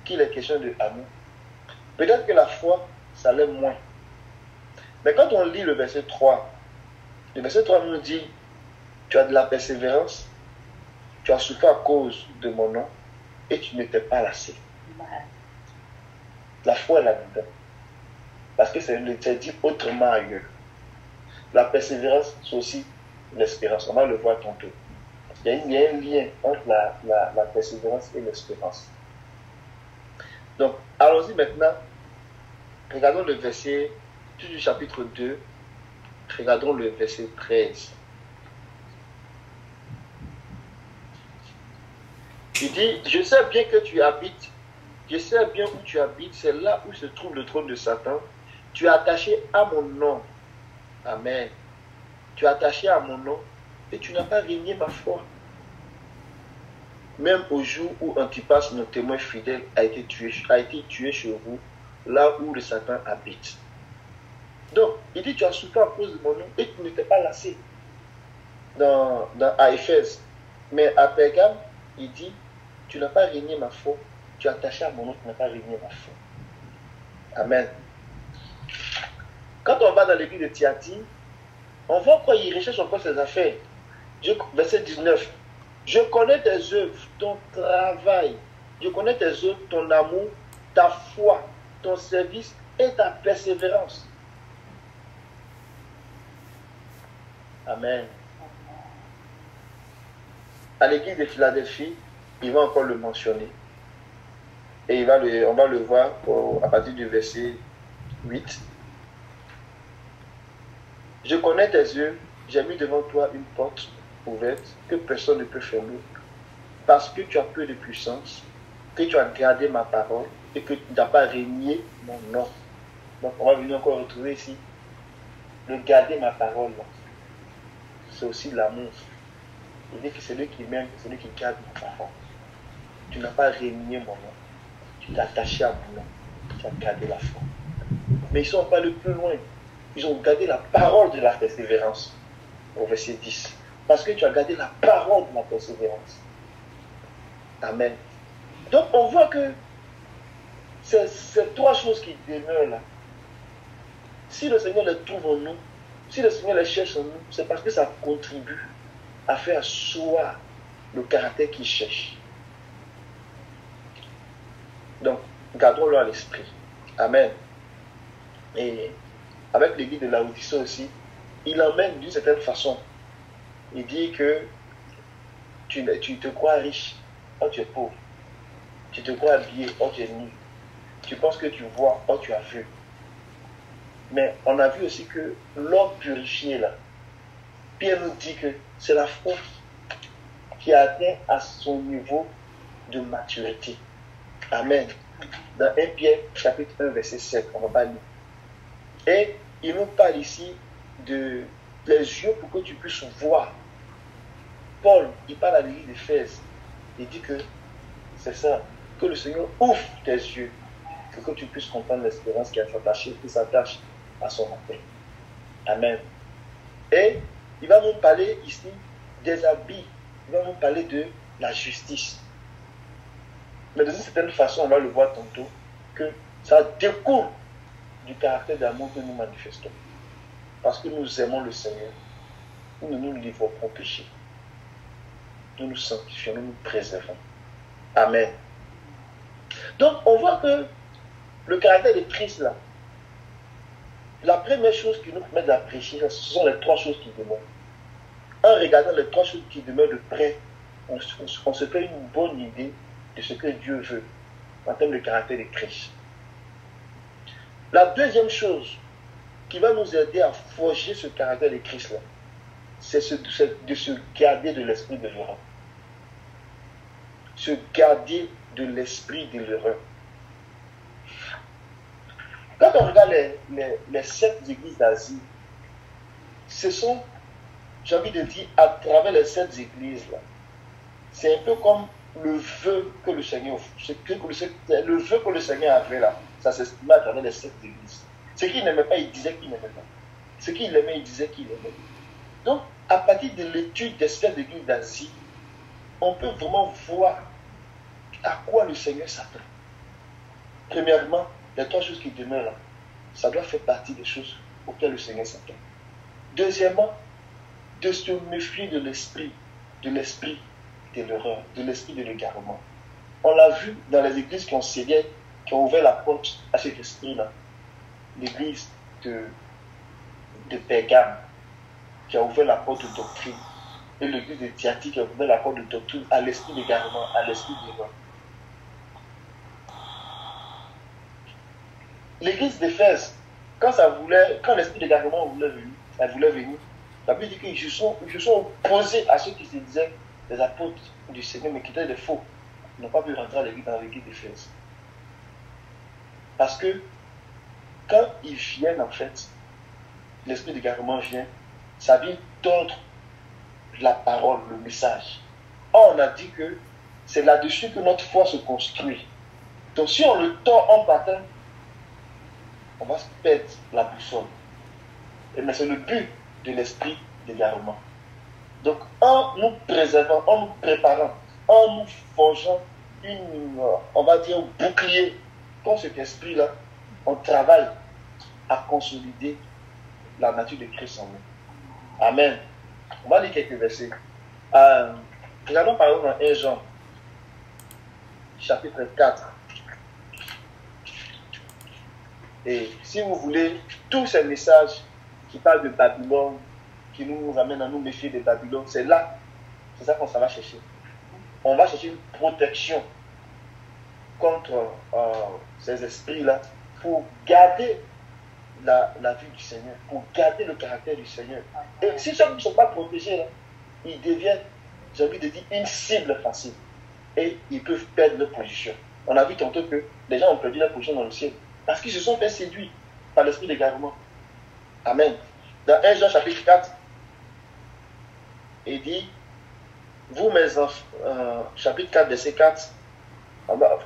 qu'il est question de amour. Peut-être que la foi, ça l'est moins. Mais quand on lit le verset 3 nous dit, tu as de la persévérance, tu as souffert à cause de mon nom et tu n'étais pas lassé. La foi est là-dedans. Parce que c'est dit autrement ailleurs. La persévérance, c'est aussi l'espérance. On va le voir tantôt. Il y a un lien entre la persévérance et l'espérance. Donc, allons-y maintenant. Regardons le verset du chapitre 2. Regardons le verset 13. Il dit, je sais bien que tu habites, je sais bien où tu habites, c'est là où se trouve le trône de Satan. Tu es attaché à mon nom. Amen. Tu es attaché à mon nom et tu n'as pas régné ma foi. Même au jour où Antipas, notre témoin fidèle, a été tué chez vous, là où le Satan habite. Donc, il dit, tu as souffert à cause de mon nom et tu n'étais pas lassé. À Éphèse. Mais à Pergame, il dit, tu n'as pas régné ma foi. Tu es attaché à mon nom, tu n'as pas régné ma foi. Amen. Quand on va dans l'église de Thyatire, on voit quoi, il recherche encore ses affaires. Verset 19. Je connais tes œuvres, ton travail. Je connais tes œuvres, ton amour, ta foi, ton service et ta persévérance. Amen. À l'église de Philadelphie, il va encore le mentionner. Et on va le voir à partir du verset 8. Je connais tes yeux, j'ai mis devant toi une porte ouverte que personne ne peut fermer, parce que tu as peu de puissance, que tu as gardé ma parole et que tu n'as pas régné mon nom. Donc on va venir encore retrouver ici le garder ma parole. C'est aussi l'amour. Il dit que c'est lui qui m'aime, c'est lui qui garde ma parole. Tu n'as pas régné mon nom. Tu t'es attaché à mon nom. Tu as gardé la foi. Mais ils sont pas allés plus loin. Ils ont gardé la parole de la persévérance. Au verset 10. Parce que tu as gardé la parole de la persévérance. Amen. Donc on voit que c'est trois choses qui demeurent là. Si le Seigneur les trouve en nous, si le Seigneur les cherche en nous, c'est parce que ça contribue à faire asseoir le caractère qu'il cherche. Donc, gardons-le à l'esprit. Amen. Et avec l'église de Laodicée aussi, il emmène d'une certaine façon. Il dit que tu te crois riche, oh tu es pauvre. Tu te crois habillé, oh tu es nu. Tu penses que tu vois, oh tu as vu. Mais on a vu aussi que l'homme purifié là, Pierre nous dit que c'est la foi qui a atteint à son niveau de maturité. Amen. Dans 1 Pierre chapitre 1 verset 7, on ne va pas lire. Et il nous parle ici de les yeux pour que tu puisses voir. Paul, il parle à l'église d'Éphèse. Il dit que c'est ça, que le Seigneur ouvre tes yeux pour que tu puisses comprendre l'espérance qui s'attache à son appel. Amen. Et il va nous parler ici des habits. Il va nous parler de la justice. Mais de certaine façon, on va le voir tantôt, que ça découle du caractère d'amour que nous manifestons. Parce que nous aimons le Seigneur. Nous ne nous livrons pas au péché. Nous nous sanctifions, nous nous préservons. Amen. Donc, on voit que le caractère de Christ, là, la première chose qui nous permet d'apprécier, ce sont les trois choses qui demeurent. En regardant les trois choses qui demeurent de près, on se fait une bonne idée de ce que Dieu veut en termes de caractère de Christ. La deuxième chose qui va nous aider à forger ce caractère de Christ-là, c'est de se garder de l'esprit de l'erreur. Se garder de l'esprit de l'erreur. Quand on regarde les 7 églises d'Asie, ce sont, j'ai envie de dire, à travers les 7 églises-là, c'est un peu comme le vœu que le Seigneur, le vœu que le Seigneur avait là, ça s'exprimait à travers les 7 églises. Ce qu'il n'aimait pas, il disait qu'il n'aimait pas. Ce qu'il aimait, il disait qu'il aimait. Donc, à partir de l'étude des 7 églises d'Asie, on peut vraiment voir à quoi le Seigneur s'attend. Premièrement, les trois choses qui demeurent là, ça doit faire partie des choses auxquelles le Seigneur s'attend. Deuxièmement, de se méfier de l'esprit de l'erreur, de l'esprit de l'égarement. On l'a vu dans les églises qui ont ouvert la porte à cet esprit-là. L'église de Pergame, qui a ouvert la porte de doctrine, et l'église de Thyatire qui a ouvert la porte de doctrine à l'esprit d'égarement, à l'esprit d'erreur. L'église d'Éphèse, quand l'esprit d'égarement voulait venir, la Bible dit qu'ils se sont opposés à ceux qui se disaient des apôtres du Seigneur, mais qui étaient des faux. Ils n'ont pas pu rentrer dans l'église d'Éphèse. Parce que quand ils viennent, en fait, l'esprit d'égarement vient, ça vient tordre la parole, le message. Or, on a dit que c'est là-dessus que notre foi se construit. Donc, si on le tord en partant, on va se perdre la boussole. Mais c'est le but de l'esprit d'égarement. Donc, en nous préservant, en nous préparant, en nous forgeant on va dire, un bouclier contre cet esprit-là, on travaille à consolider la nature de Christ en nous. Amen. On va lire quelques versets. Regardons par exemple dans 1 Jean, chapitre 4. Et si vous voulez, tous ces messages qui parlent de Babylone, qui nous amènent à nous méfier de Babylone, c'est ça qu'on s'en va chercher. On va chercher une protection contre ces esprits-là pour garder la vue du Seigneur, pour garder le caractère du Seigneur. Et si ceux qui ne sont pas protégés, là, ils deviennent, j'ai envie de dire, une cible facile. Et ils peuvent perdre leur position. On a vu tantôt que les gens ont perdu leur position dans le ciel. Parce qu'ils se sont fait séduire par l'esprit d'égarement. Amen. Dans 1 Jean chapitre 4, il dit, vous mes enfants, chapitre 4, verset 4,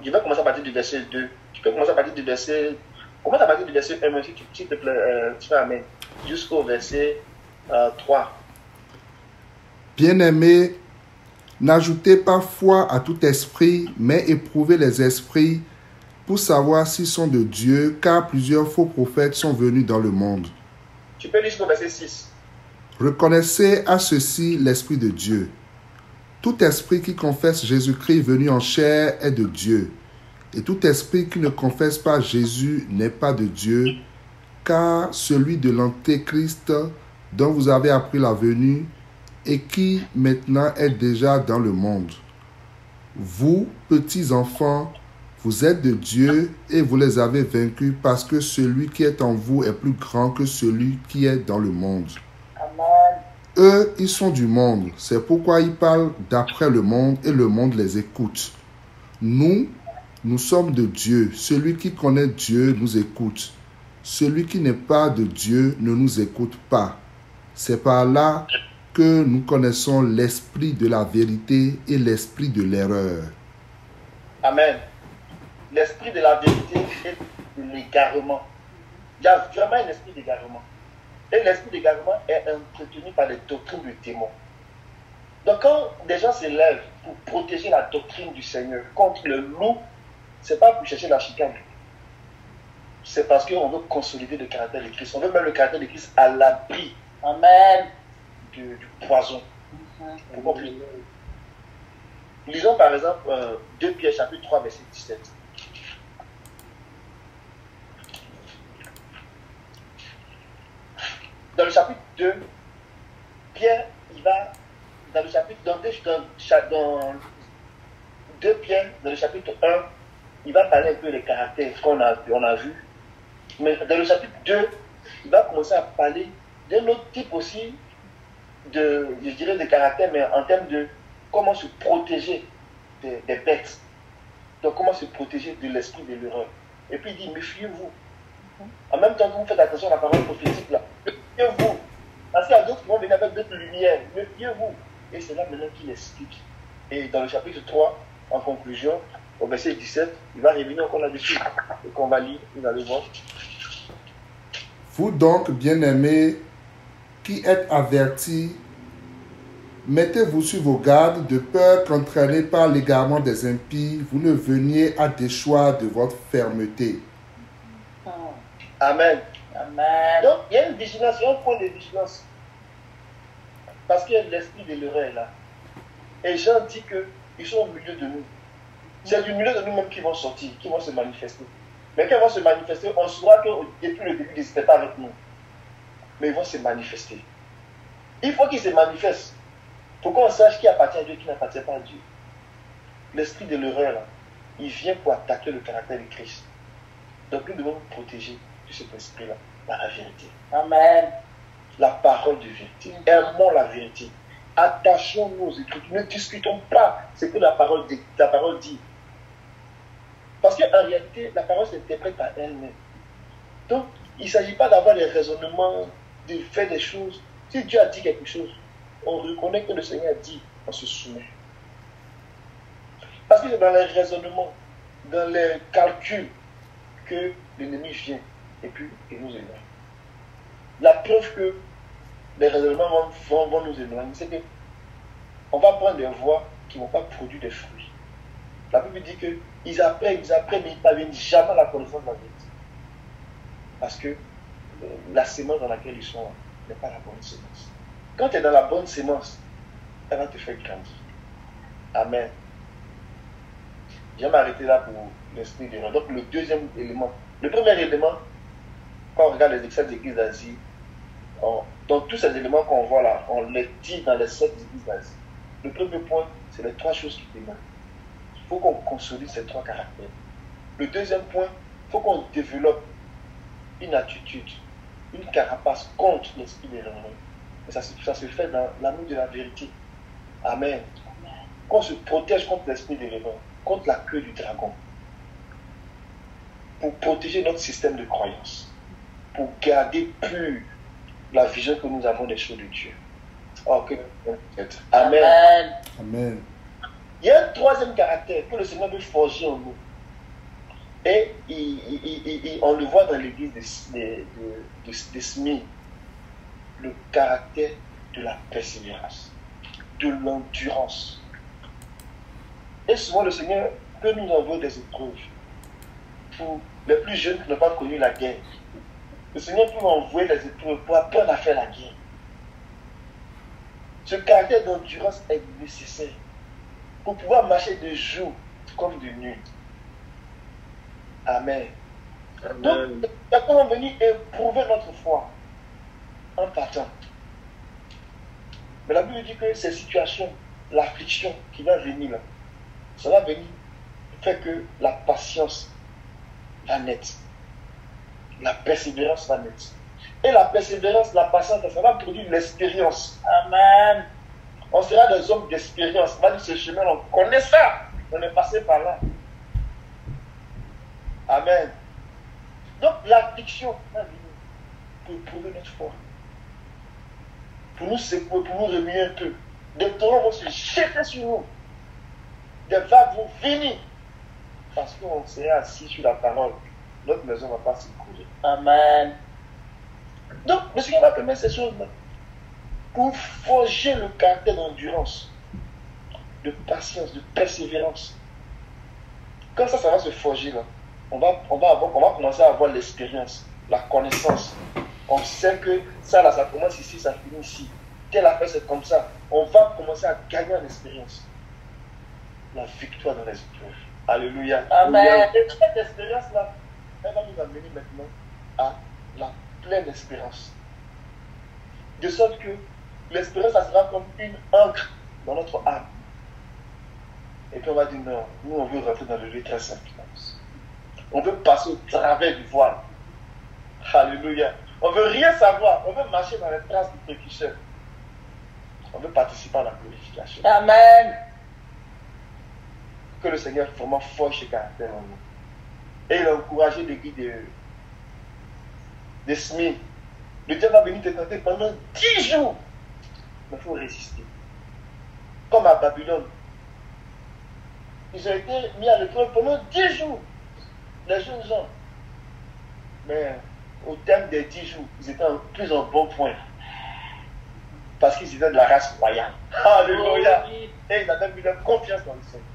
je vais commencer à partir du verset 2. Tu peux commencer à partir du verset, commence à partir du verset 1, s'il te plaît, tu fais Amen, jusqu'au verset 3. Bien-aimés, n'ajoutez pas foi à tout esprit, mais éprouvez les esprits pour savoir s'ils sont de Dieu, car plusieurs faux prophètes sont venus dans le monde. Tu peux lire jusqu'au verset 6. Reconnaissez à ceci l'Esprit de Dieu. Tout esprit qui confesse Jésus-Christ venu en chair est de Dieu. Et tout esprit qui ne confesse pas Jésus n'est pas de Dieu, car celui de l'Antéchrist dont vous avez appris la venue et qui maintenant est déjà dans le monde. Vous, petits enfants, vous êtes de Dieu et vous les avez vaincus parce que celui qui est en vous est plus grand que celui qui est dans le monde. Amen. Eux, ils sont du monde. C'est pourquoi ils parlent d'après le monde et le monde les écoute. Nous sommes de Dieu. Celui qui connaît Dieu nous écoute. celui qui n'est pas de Dieu ne nous écoute pas. C'est par là que nous connaissons l'esprit de la vérité et l'esprit de l'erreur. Amen. L'esprit de la vérité et de l'égarement. Il y a vraiment un esprit d'égarement. Et l'esprit d'égarement est entretenu par les doctrines du démon. Donc quand des gens se lèvent pour protéger la doctrine du Seigneur contre le loup, ce n'est pas pour chercher la chicane. C'est parce qu'on veut consolider le caractère de Christ. On veut mettre le caractère de Christ à l'abri. Amen. Du poison. Pourquoi plus? Lisons par exemple 2 Pierre chapitre 3 verset 17. Dans le chapitre 2, Pierre, il va dans le chapitre, dans 2 Pierre, dans le chapitre 1, il va parler un peu des caractères qu'on a vu. Mais dans le chapitre 2, il va commencer à parler d'un autre type aussi je dirais de caractère, mais en termes de comment se protéger des bêtes. Donc comment se protéger de l'esprit de l'erreur. Et puis il dit, méfiez-vous. En même temps que vous faites attention à la parole prophétique là, méfiez-vous. Parce qu'il y a d'autres qui vont venir avec d'autres lumières. Méfiez-vous. Et c'est là maintenant qu'il explique. Et dans le chapitre 3, en conclusion, au verset 17, il va revenir encore là-dessus. Et qu'on va lire, vous allez voir. Vous donc, bien-aimés, qui êtes avertis, mettez-vous sur vos gardes de peur qu'entraînés par l'égarement des impies, vous ne veniez à déchoir de votre fermeté. Amen. Amen. Donc, il y a une vigilance, il y a un point de vigilance. Parce que l'esprit de l'erreur est là. Et Jean dit qu'ils sont au milieu de nous. C'est du milieu de nous-mêmes qui vont sortir, qui vont se manifester. Mais quand ils vont se manifester, on saura que depuis le début, ils n'étaient pas avec nous. Mais ils vont se manifester. Il faut qu'ils se manifestent pour qu'on sache qui appartient à Dieu et qui n'appartient pas à Dieu. L'esprit de l'erreur, là, il vient pour attaquer le caractère de Christ. Donc nous devons nous protéger de cet esprit-là, par la vérité. Amen. La parole de vérité. Aimons la vérité. Attachons-nous aux Écritures. Ne discutons pas ce que la parole dit. Parce qu'en réalité, la parole s'interprète par elle-même. Donc, il ne s'agit pas d'avoir des raisonnements, de faire des choses. Si Dieu a dit quelque chose, on reconnaît que le Seigneur a dit, on se soumet. Parce que c'est dans les raisonnements, dans les calculs, que l'ennemi vient et puis il nous éloigne. La preuve que les raisonnements vont nous éloigner, c'est qu'on va prendre des voies qui ne vont pas produire des fruits. La Bible dit qu'ils apprennent, mais ils ne parviennent jamais à la connaissance de la vérité. Parce que la sémence dans laquelle ils sont n'est pas la bonne sémence. Quand tu es dans la bonne sémence, elle va te faire grandir. Amen. Je vais m'arrêter là pour l'esprit de l'erreur. Donc le deuxième élément. Le premier élément, quand on regarde les 7 églises d'Asie, dans tous ces éléments qu'on voit là, on les dit dans les 7 églises d'Asie. Le premier point, c'est les 3 choses qui témoignent. Il faut qu'on consolide ces 3 caractères. Le deuxième point, il faut qu'on développe une attitude, une carapace contre l'esprit de l'erreur. Et ça se fait dans l'amour de la vérité. Amen. Qu'on se protège contre l'esprit de l'erreur, contre la queue du dragon. Pour protéger notre système de croyance. Pour garder pure la vision que nous avons des choses de Dieu. Oh, Amen. Amen. Amen. Il y a un troisième caractère que le Seigneur veut forger en nous. Et on le voit dans l'église de Smyrne. Le caractère de la persévérance, de l'endurance. Et souvent le Seigneur peut nous envoyer des épreuves. Pour les plus jeunes qui n'ont pas connu la guerre, le Seigneur peut envoyer des épreuves pour apprendre à faire la guerre. Ce caractère d'endurance est nécessaire pour pouvoir marcher de jour comme de nuit. Amen. Amen. Donc, nous allons venir éprouver notre foi en partant. Mais la Bible dit que ces situations, l'affliction qui va venir là, ça va venir faire que la patience va naître. La persévérance va naître. Et la persévérance, la patience, ça va produire l'expérience. Amen. On sera des hommes d'expérience. On va dire ce chemin, on connaît ça. On est passé par là. Amen. Donc l'affliction va venir pour éprouver notre foi, pour nous secouer, pour nous remuer un peu. Des torrents vont se jeter sur nous, des vagues vont venir, parce qu'on s'est assis sur la parole. Notre maison ne va pas s'écrouler. Amen. Donc le Seigneur va permettre ces choses-là pour forger le caractère d'endurance, de patience, de persévérance. Quand ça va se forger là, on va commencer à avoir l'expérience, la connaissance. On sait que ça là, ça commence ici, ça finit ici. Telle affaire, c'est comme ça. On va commencer à gagner en expérience. La victoire dans les épreuves. Alléluia. Amen. Et cette expérience-là, elle va nous amener maintenant à la pleine espérance. De sorte que l'espérance, ça sera comme une encre dans notre âme. Et puis on va dire non, nous on veut rentrer dans le lieu très simple. On veut passer au travers du voile. Alléluia. On veut rien savoir. On veut marcher dans les traces du précurseur. On veut participer à la glorification. Amen. Que le Seigneur vraiment forge ce caractère en nous. Et il a encouragé l'église de Smyrne. Le diable va venir te tenter pendant 10 jours. Mais il faut résister. Comme à Babylone. Ils ont été mis à l'épreuve pendant 10 jours. Les jeunes gens. Mais au terme des 10 jours, ils étaient plus en bon point. Parce qu'ils étaient de la race royale. Alléluia. Et ils avaient mis leur confiance dans le Seigneur.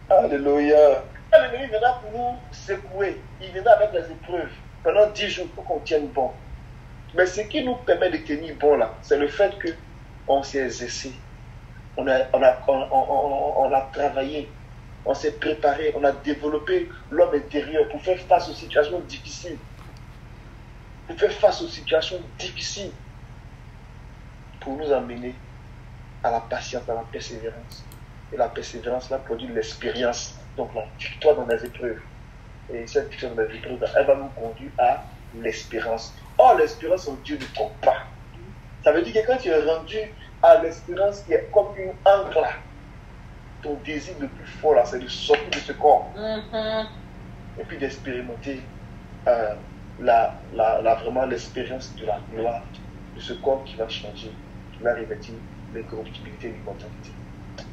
Alléluia. L'ennemi viendra pour nous secouer. Il viendra avec les épreuves. Pendant 10 jours pour qu'on tienne bon. Mais ce qui nous permet de tenir bon là, c'est le fait qu'on s'est exercé. On a travaillé. On s'est préparé. On a développé l'homme intérieur pour faire face aux situations difficiles. Pour faire face aux situations difficiles. Pour nous amener à la patience, à la persévérance. Et la persévérance là produit l'expérience. Donc la victoire dans les épreuves. Et cette victoire dans les épreuves, elle va nous conduire à l'espérance. Or, l'espérance en Dieu ne compte pas. Ça veut dire que quand tu es rendu à l'espérance qui est comme une encre là, ton désir le plus fort là, c'est de sortir de ce corps. Et puis d'expérimenter vraiment l'expérience de la gloire de ce corps qui va changer, qui va revêtir l'incorruptibilité et l'immortalité.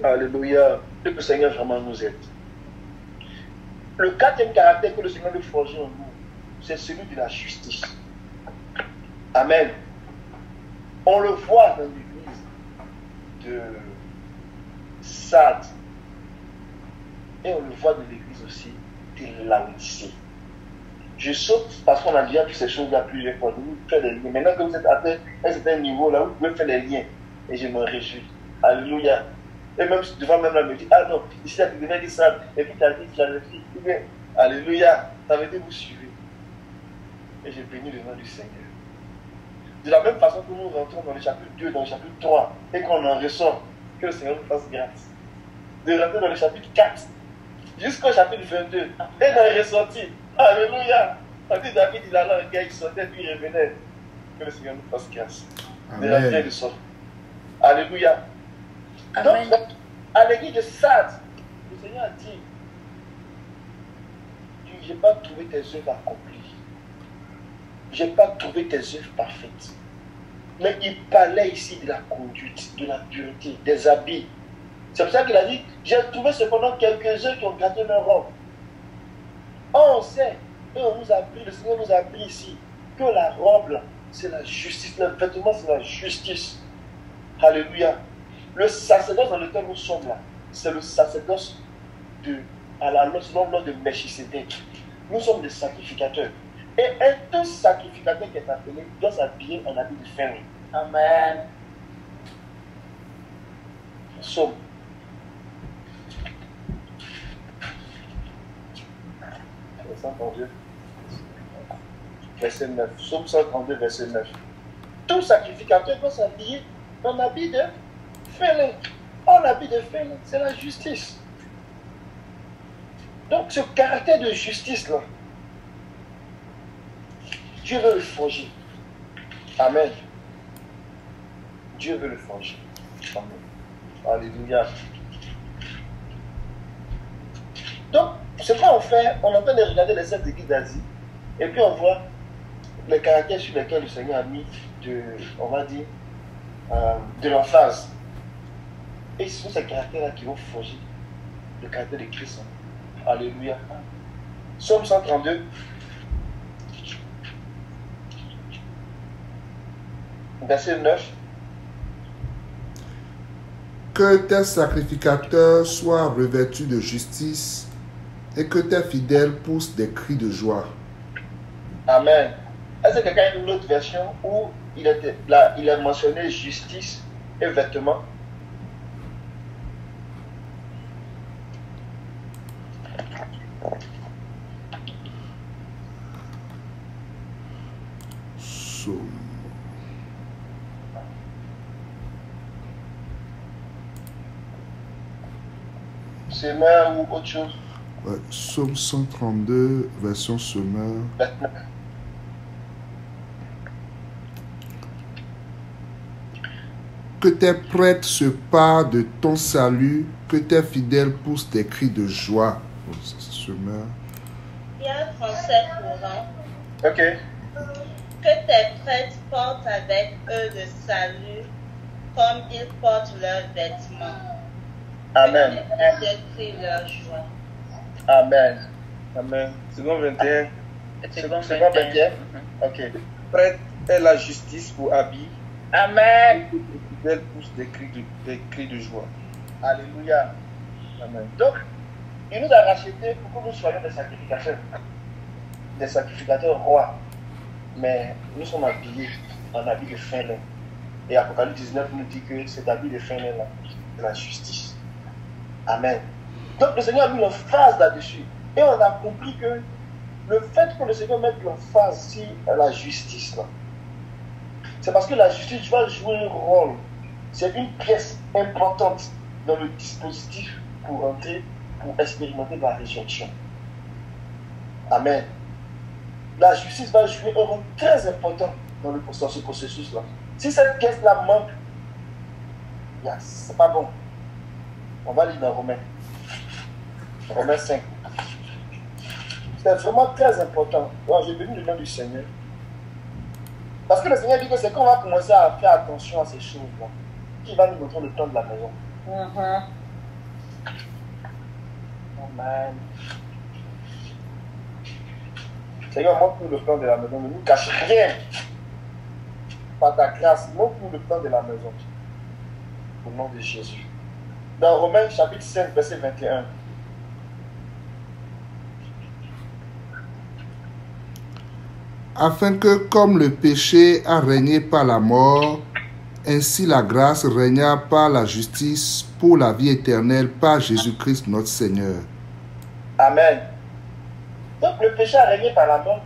Alléluia. Que le Seigneur vraiment nous aide. Le quatrième caractère que le Seigneur veut forger en nous, c'est celui de la justice. Amen. On le voit dans l'église de Sardes. Et on le voit dans l'église aussi de Laodicée. Je saute parce qu'on a déjà vu ces choses-là plusieurs fois. Vous faites des liens. Maintenant que vous êtes à un certain niveau là, vous pouvez faire des liens. Et je me réjouis. Alléluia. Et même devant même là, me dit, ah non, ici tu devais dire ça. Et puis tu as dit Philadelphie. Alléluia. Ça veut dire vous suivez. Et je bénis le nom du Seigneur. De la même façon que nous rentrons dans le chapitre 2, dans le chapitre 3, et qu'on en ressort, que le Seigneur nous fasse grâce. De rentrer dans le chapitre 4, jusqu'au chapitre 22, et d'en ressortir. Alléluia. Ça dit David, il allait un gars, il sortait, puis il revenait. Que le Seigneur nous fasse grâce. De rentrer et de sortir. Alléluia. Amen. Donc, à l'église de Sardes, le Seigneur a dit, je n'ai pas trouvé tes œuvres accomplies. Je n'ai pas trouvé tes œuvres parfaites. Mais il parlait ici de la conduite, de la pureté, des habits. C'est pour ça qu'il a dit, j'ai trouvé cependant quelques-uns qui ont gardé leur robe. Or, on sait, et on nous a appris, le Seigneur nous a appris ici, que la robe, là, c'est la justice. Le vêtement, c'est la justice. Alléluia. Le sacerdoce dans lequel nous sommes là, c'est le sacerdoce selon l'ordre de Melchisédek. Nous sommes des sacrificateurs. Et tout sacrificateur qui est appelé doit s'habiller en habit de ferme. Amen. Psaume. Verset 9. Psaume 132, verset 9. Tout sacrificateur doit s'habiller en habit de félin. En habit de félin, c'est la justice. Donc ce caractère de justice là, Dieu veut le forger. Amen. Dieu veut le forger. Amen. Alléluia. Donc, ce qu'on fait, on est en train de regarder les 7 églises d'Asie. Et puis on voit les caractères sur lesquels le Seigneur a mis on va dire, de l'emphase. Et ce sont ces caractères-là qui vont forger le caractère de Christ. Alléluia. Psaume 132. Verset 9. Que tes sacrificateurs soient revêtus de justice et que tes fidèles poussent des cris de joie. Amen. Est-ce que quelqu'un a une autre version où il a mentionné justice et vêtements? Semeur ou autre chose? Ouais, Psaume 132, version semeur. Que tes prêtres se parent de ton salut, que tes fidèles poussent des cris de joie. Oh, ça, c'est semeur. Il y a un français courant. Ok. Que tes prêtres portent avec eux le salut, comme ils portent leurs vêtements. Amen. Que tes crient leur joie. Amen. Amen. Second 21. Second 21. Ok. Prête est la justice pour habit. Amen. Elle pousse des cris de joie. Alléluia. Amen. Donc, il nous a rachetés pour que nous soyons des sacrificateurs rois. Mais nous sommes habillés en habit de fin lin. Et Apocalypse 19 nous dit que cet habit de fin lin là, c'est la justice. Amen. Donc le Seigneur a mis l'emphase là-dessus. Et on a compris que le fait que le Seigneur mette l'emphase sur la justice là, c'est parce que la justice va jouer un rôle. C'est une pièce importante dans le dispositif pour entrer, pour expérimenter la résurrection. Amen. La justice va jouer un rôle très important dans ce processus-là. Si cette pièce-là manque, c'est pas bon. On va lire dans Romains 5. C'est vraiment très important. Alors, j'ai béni le nom du Seigneur. Parce que le Seigneur dit que c'est qu'on va commencer à faire attention à ces choses-là qui va nous montrer le temps de la maison. Amen. Seigneur, montre-nous le plan de la maison. Ne nous cache rien. Par ta grâce, montre-nous le plan de la maison. Au nom de Jésus. Dans Romains chapitre 5, verset 21. Afin que, comme le péché a régné par la mort, ainsi la grâce régna par la justice pour la vie éternelle par Jésus-Christ notre Seigneur. Amen. Donc le péché a régné par la mort.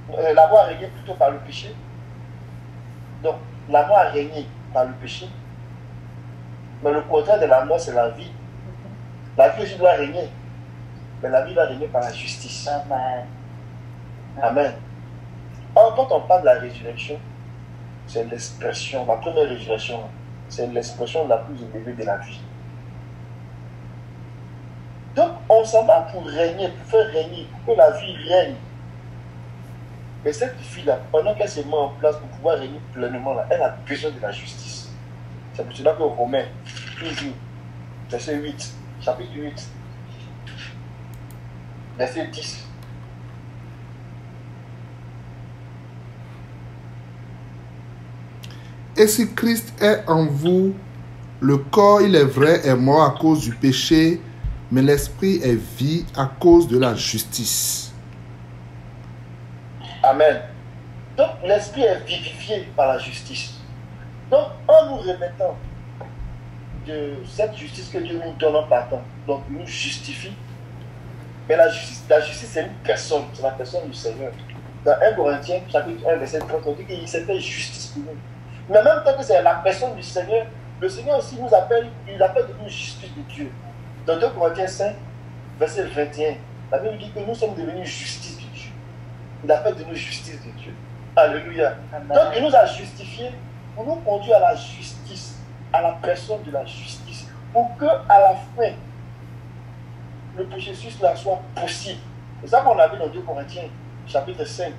La mort a régné plutôt par le péché. Donc la mort a régné par le péché. Mais le contraire de la mort, c'est la vie. La vie aussi doit régner. Mais la vie va régner par la justice. Amen. Amen. Or, quand on parle de la résurrection, c'est l'expression, la première résurrection, c'est l'expression la plus élevée de la vie. Donc, on s'en va pour régner, pour faire régner, pour que la vie règne. Mais cette vie-là, pendant qu'elle se met en place pour pouvoir régner pleinement, là, elle a besoin de la justice. C'est pour cela que Romains, toujours, verset 8, chapitre 8, verset 10. Et si Christ est en vous, le corps, il est vrai, est mort à cause du péché, mais l'esprit est vie à cause de la justice. Amen. Donc l'esprit est vivifié par la justice. Donc en nous remettant de cette justice que Dieu nous donne en partant, donc il nous justifie. Mais la justice c'est une personne, c'est la personne du Seigneur. Dans 1 Corinthiens, chapitre 1, verset 30, on dit qu'il s'est fait justice pour nous. Mais en même temps que c'est la personne du Seigneur, le Seigneur aussi nous appelle, il appelle de nous justice de Dieu. Dans 2 Corinthiens 5, verset 21, la Bible dit que nous sommes devenus justice de Dieu. Il appelle de nous justice de Dieu. Alléluia. Amen. Donc il nous a justifiés pour nous conduire à la justice, à la personne de la justice, pour que à la fin, le processus là soit possible. C'est ça qu'on a vu dans 2 Corinthiens, chapitre 5.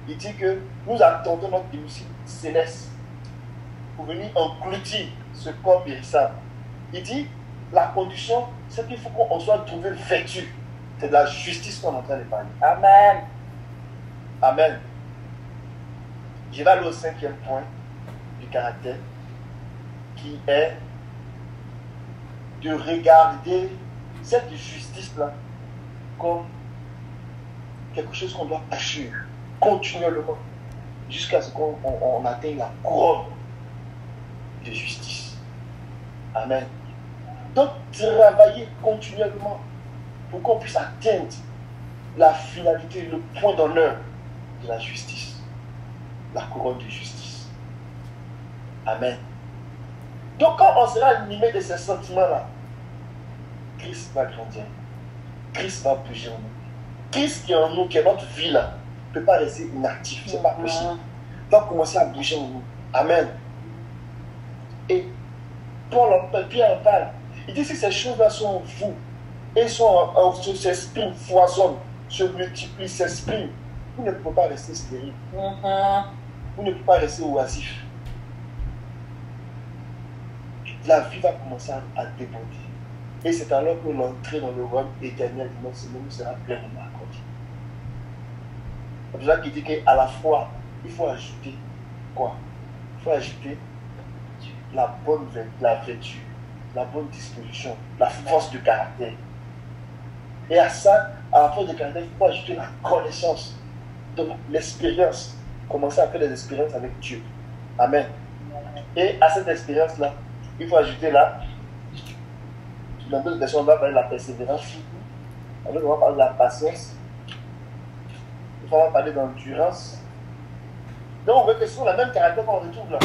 Il dit que nous attendons notre domicile céleste pour venir engloutir ce corps périssable. Il dit, la condition, c'est qu'il faut qu'on soit trouvé vêtu. C'est de la justice qu'on est en train de parler. Amen. Amen. Je vais aller au 5e point du caractère, qui est de regarder cette justice-là comme quelque chose qu'on doit poursuivre continuellement jusqu'à ce qu'on atteigne la couronne de justice. Amen. Donc, travailler continuellement pour qu'on puisse atteindre la finalité, le point d'honneur de la justice, la couronne de justice. Amen. Donc, quand on sera animé de ces sentiments-là, Christ va grandir. Christ va bouger en nous. Christ qui est en nous, qui est notre vie là, ne peut pas rester inactif. Ce n'est pas possible. Il va commencer à bouger en nous. Amen. Et Pierre en parle. Il dit que ces choses-là sont en vous et s'expriment, foisonnent, se multiplient, s'expriment. Vous ne pouvez pas rester stérile. Vous ne pouvez pas rester oisif. La vie va commencer à déborder. Et c'est alors que l'entrée dans le royaume éternel de notre Seigneur nous sera pleinement accordée. C'est pour ça qu'il dit qu'à la fois, il faut ajouter quoi? Il faut ajouter la bonne vertu, la bonne disposition, la force de caractère. Et à ça, à la force de caractère, il faut ajouter la connaissance, donc l'expérience. Commencer à faire des expériences avec Dieu. Amen. Et à cette expérience-là, il faut ajouter dans d'autres versions, on va parler de la persévérance. On va parler de la patience. On va parler d'endurance. Donc on veut que ce soit le même caractère qu'on retrouve là.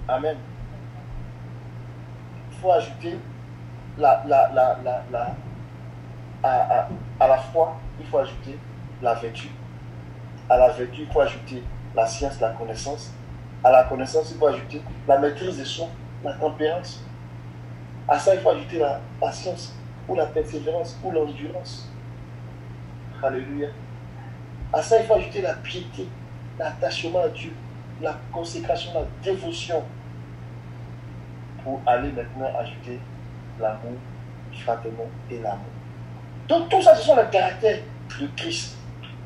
Amen. Il faut ajouter à la foi, il faut ajouter la vertu. À la vertu, il faut ajouter la science, la connaissance. À la connaissance, il faut ajouter la maîtrise de soi, la tempérance. À ça, il faut ajouter la patience, ou la persévérance, ou l'endurance. Alléluia. À ça, il faut ajouter la piété, l'attachement à Dieu, la consécration, la dévotion. Pour aller maintenant ajouter l'amour fraternel et l'amour. Donc tout ça, ce sont les caractères de Christ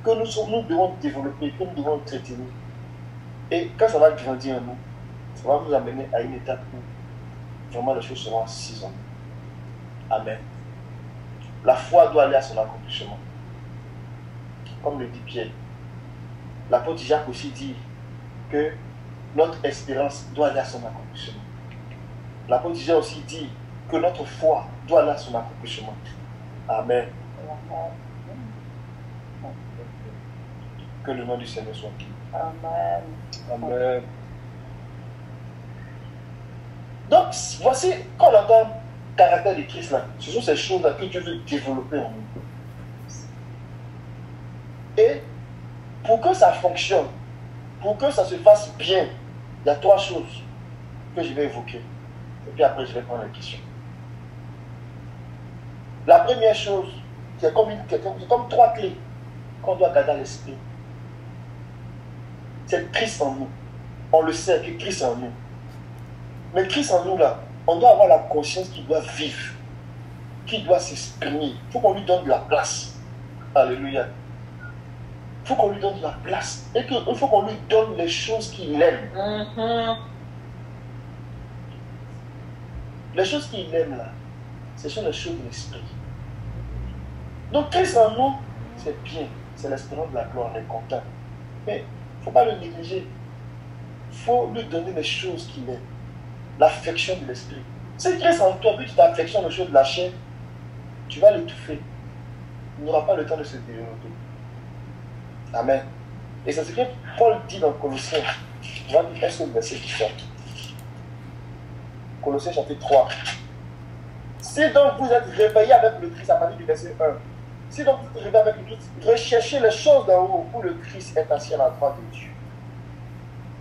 que nous devons développer, que nous devons traiter. Et quand ça va grandir en nous, ça va nous amener à une étape où vraiment les choses seront assises en nous. Amen. La foi doit aller à son accomplissement. Comme le dit Pierre. L'apôtre Jacques aussi dit que notre espérance doit aller à son accomplissement. L'apôtre Jacques aussi dit que notre foi doit aller à son accomplissement. Amen. Que le nom du Seigneur soit béni. Amen. Amen. Donc, voici, quand on entend le caractère de Christ là, ce sont ces choses-là que Dieu veut développer en nous. Et pour que ça fonctionne, pour que ça se fasse bien, il y a 3 choses que je vais évoquer. Et puis après, je vais prendre la question. La première chose, c'est comme 3 clés qu'on doit garder à l'esprit. C'est Christ en nous. On le sait que Christ est en nous. Mais Christ en nous, là, on doit avoir la conscience qu'il doit vivre, qu'il doit s'exprimer. Il faut qu'on lui donne de la place. Alléluia. Il faut qu'on lui donne de la place. Et il faut qu'on lui donne les choses qu'il aime. Les choses qu'il aime, là, ce sont les choses de l'esprit. Donc Christ en nous, c'est bien. C'est l'espérance de la gloire, on est content. Mais il ne faut pas le négliger. Il faut lui donner les choses qu'il aime. L'affection de l'esprit. Si Christ en toi, puis tu t'affectionnes aux choses de la chair, tu vas l'étouffer. Il n'aura pas le temps de se développer. Amen. Et c'est ce que Paul dit dans Colossiens. Je vais lire un seul verset qui sort. Colossiens chapitre 3. Si donc vous êtes réveillés avec le Christ, à partir du verset 1. Si donc vous êtes réveillés avec le Christ, recherchez les choses d'en haut où le Christ est assis à la droite de Dieu.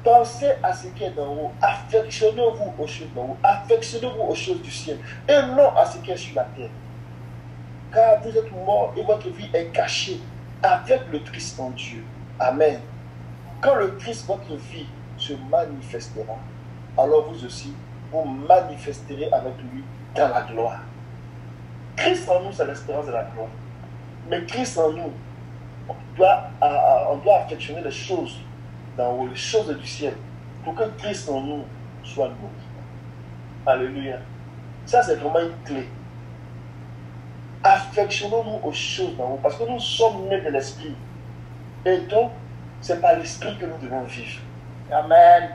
Pensez à ce qui est d'en haut. Affectionnez-vous aux choses d'en haut. Affectionnez-vous aux choses du ciel. Et non à ce qui est sur la terre. car vous êtes morts et votre vie est cachée avec le Christ en Dieu. Amen. Quand le Christ, votre vie, se manifestera, alors vous aussi, vous manifesterez avec lui dans la gloire. Christ en nous, c'est l'espérance de la gloire. Mais Christ en nous, on doit affectionner les choses d'en haut, les choses du ciel, pour que Christ en nous soit nous. Alléluia. Ça, c'est vraiment une clé. Affectionnons-nous aux choses d'en haut, parce que nous sommes nés de l'esprit. Et donc, c'est par l'esprit que nous devons vivre. Amen.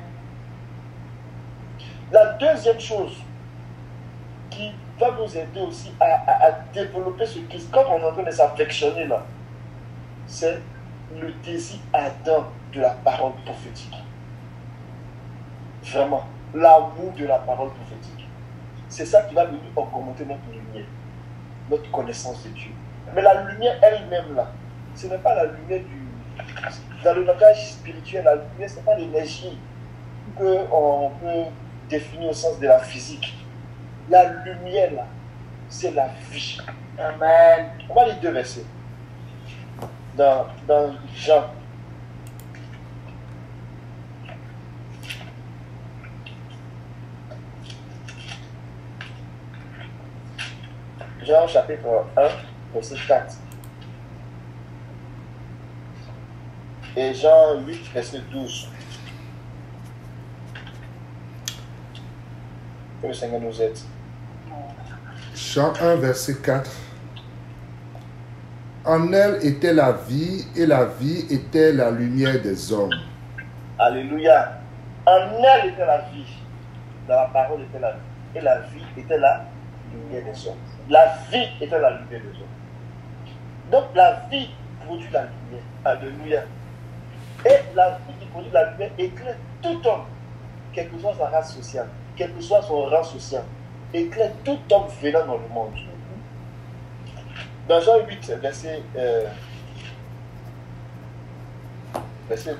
La deuxième chose qui va nous aider aussi à développer ce Christ, quand on est en train de s'affectionner là, c'est le désir ardent de la parole prophétique. Vraiment, l'amour de la parole prophétique. C'est ça qui va venir augmenter notre lumière, notre connaissance de Dieu. Mais la lumière elle-même là, ce n'est pas la lumière du... Dans le langage spirituel, la lumière, ce n'est pas l'énergie qu'on peut définir au sens de la physique. La lumière là, c'est la vie. Amen. On va lire 2 versets. Dans Jean. Jean chapitre 1, verset 4. Et Jean 8, verset 12. Que le Seigneur nous aide. Jean 1, verset 4. En elle était la vie, et la vie était la lumière des hommes. Alléluia. En elle était la vie. Dans la parole était la vie. Et la vie était la lumière des hommes. La vie était la lumière des hommes. Donc la vie produit la lumière. Alléluia. Et la vie qui produit la lumière éclaire tout homme, quelle que soit sa race sociale, quel que soit son rang social, éclaire tout homme venant dans le monde. Dans Jean 8, verset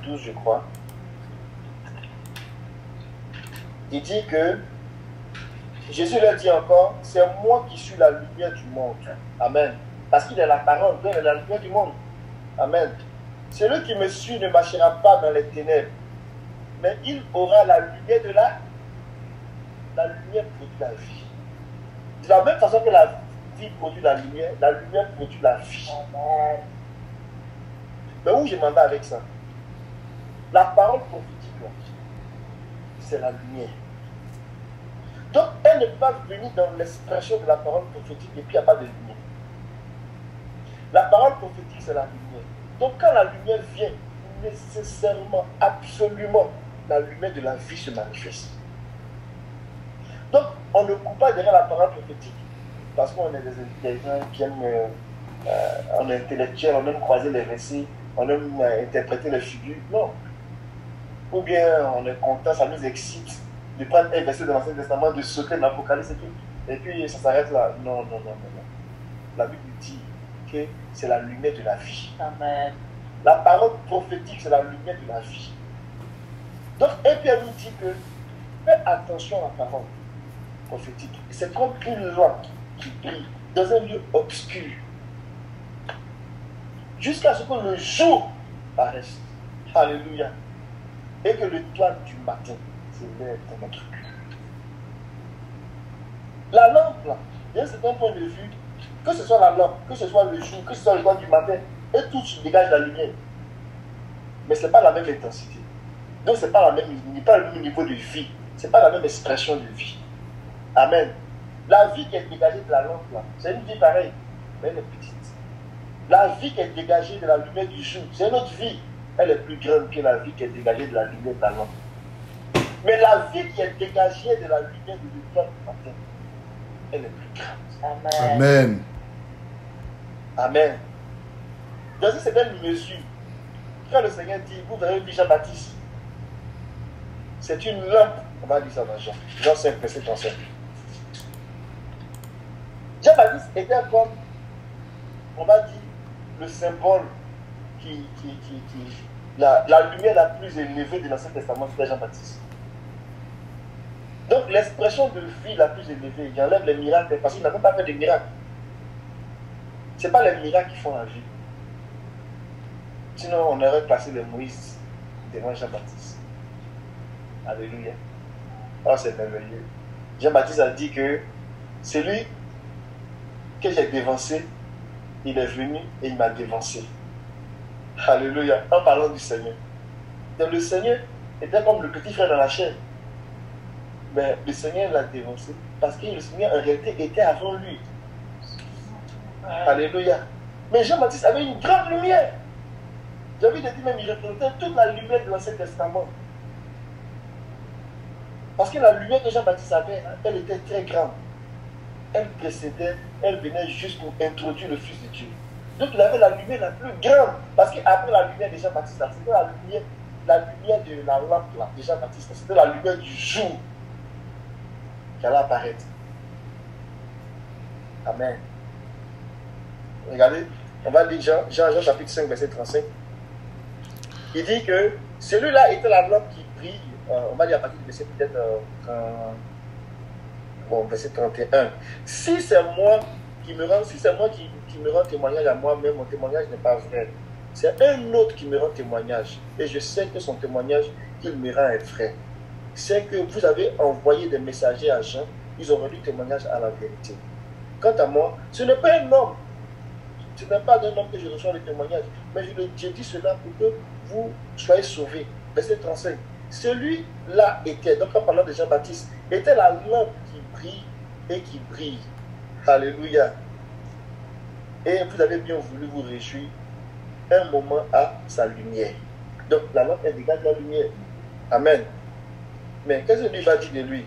12, je crois, il dit que Jésus leur dit encore, c'est moi qui suis la lumière du monde. Amen. Parce qu'il est la parole, il est la lumière du monde. Amen. Celui qui me suit ne marchera pas dans les ténèbres, mais il aura la lumière de la lumière produit la vie. De la même façon que la vie produit la lumière produit la vie. Amen. Mais où je m'en vais avec ça? La parole prophétique, c'est la lumière. Donc, elle ne peut pas venir dans l'expression de la parole prophétique et puis il n'y a pas de lumière. La parole prophétique, c'est la lumière. Donc, quand la lumière vient, nécessairement, absolument, la lumière de la vie se manifeste. Donc, on ne coupe pas derrière la parole prophétique parce qu'on est des gens qui aiment, on est intellectuels, on aime croiser les récits, on aime interpréter les figures. Non. Ou bien on est content, ça nous excite de prendre un verset de l'Ancien Testament, de sauter dans l'Apocalypse et tout. Et puis ça s'arrête là. Non, non, non, non. La Bible dit que c'est la lumière de la vie. Amen. La parole prophétique, c'est la lumière de la vie. Donc, et puis elle nous dit que fais attention à la parole prophétique. C'est comme une lampe qui brille dans un lieu obscur jusqu'à ce que le jour paraisse. Alléluia. Et que l'étoile du matin s'élève dans notre cœur. La lampe, là, d'un certain point de vue, que ce soit la lampe, que ce soit le jour, que ce soit l'étoile du matin, et tout se dégage la lumière. Mais ce n'est pas la même intensité. Donc, ce n'est pas le même niveau de vie. Ce n'est pas la même expression de vie. Amen. La vie qui est dégagée de la lampe, là, c'est une vie pareille, mais elle est petite. La vie qui est dégagée de la lumière du jour, c'est une autre vie. Elle est plus grande que la vie qui est dégagée de la lumière de la lampe. Mais la vie qui est dégagée de la lumière de l'étoile du matin, elle est plus grande. Amen. Amen. Amen. Dans une certaine mesure, quand le Seigneur dit, vous verrez Jean-Baptiste, c'est une lampe, on va dire ça dans Jean. Jean 5, verset 35. Jean-Baptiste était comme, on va dire, le symbole la lumière la plus élevée de l'Ancien Testament, c'était Jean-Baptiste. Donc l'expression de vie la plus élevée, il enlève les miracles parce qu'il n'a même pas fait de miracles. Ce n'est pas les miracles qui font la vie. Sinon, on aurait placé les Moïse devant Jean-Baptiste. Alléluia. Oh, c'est merveilleux. Jean-Baptiste a dit que celui que j'ai dévancé, il est venu et il m'a dévancé. Alléluia. En parlant du Seigneur. Donc le Seigneur était comme le petit frère dans la chair. Mais le Seigneur l'a dévancé parce que le Seigneur en réalité était avant lui. Alléluia. Mais Jean-Baptiste avait une grande lumière. J'ai envie de dire même, il représentait toute la lumière de l'Ancien Testament. Parce que la lumière que Jean-Baptiste avait, elle était très grande. Elle précédait, elle venait juste pour introduire le Fils de Dieu. Donc il avait la lumière la plus grande. Parce qu'après la lumière de Jean-Baptiste, c'était la lumière de la lampe là, de Jean-Baptiste. C'était la lumière du jour qui allait apparaître. Amen. Regardez, on va lire Jean chapitre 5, verset 35. Il dit que celui-là était la lampe qui brille. On va lire à partir du verset peut-être verset 31. Si c'est moi qui me rend témoignage à moi-même, mon témoignage n'est pas vrai. C'est un autre qui me rend témoignage. Et je sais que son témoignage qu'il me rend est vrai. C'est que vous avez envoyé des messagers à Jean, ils ont rendu témoignage à la vérité. Quant à moi, ce n'est pas un homme. Ce n'est pas d'un homme que je reçois le témoignage. Mais je dis cela pour que vous soyez sauvés. Verset 35. Celui-là était, donc en parlant de Jean-Baptiste, était la lampe qui brille et qui brille. Alléluia. Et vous avez bien voulu vous réjouir un moment à sa lumière. Donc la lampe, elle dégage la lumière. Amen. Mais qu'est-ce que lui va dire de lui?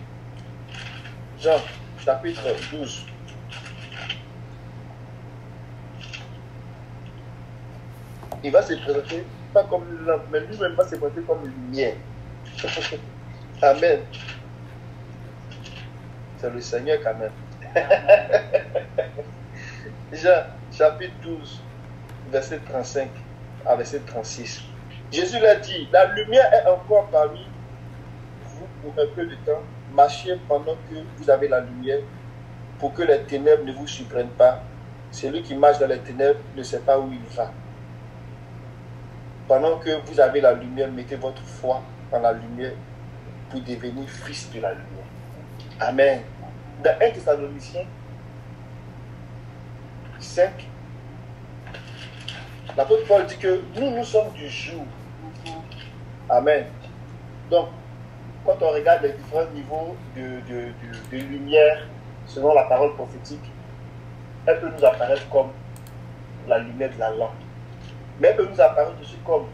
Jean, chapitre 12. Il va se présenter pas comme une lampe, mais lui-même va se présenter comme une lumière. Amen. C'est le Seigneur quand même. Jean, chapitre 12, verset 35 à verset 36. Jésus l'a dit, la lumière est encore parmi vous pour un peu de temps. Marchez pendant que vous avez la lumière, pour que les ténèbres ne vous surprennent pas. Celui qui marche dans les ténèbres ne sait pas où il va. Pendant que vous avez la lumière, mettez votre foi dans la lumière pour devenir fils de la lumière. Amen. Dans 1 Thessaloniciens 5, l'apôtre Paul dit que nous sommes du jour. Amen. Donc, quand on regarde les différents niveaux de lumière selon la parole prophétique, elle peut nous apparaître comme la lumière de la lampe. Mais elle peut nous apparaître aussi comme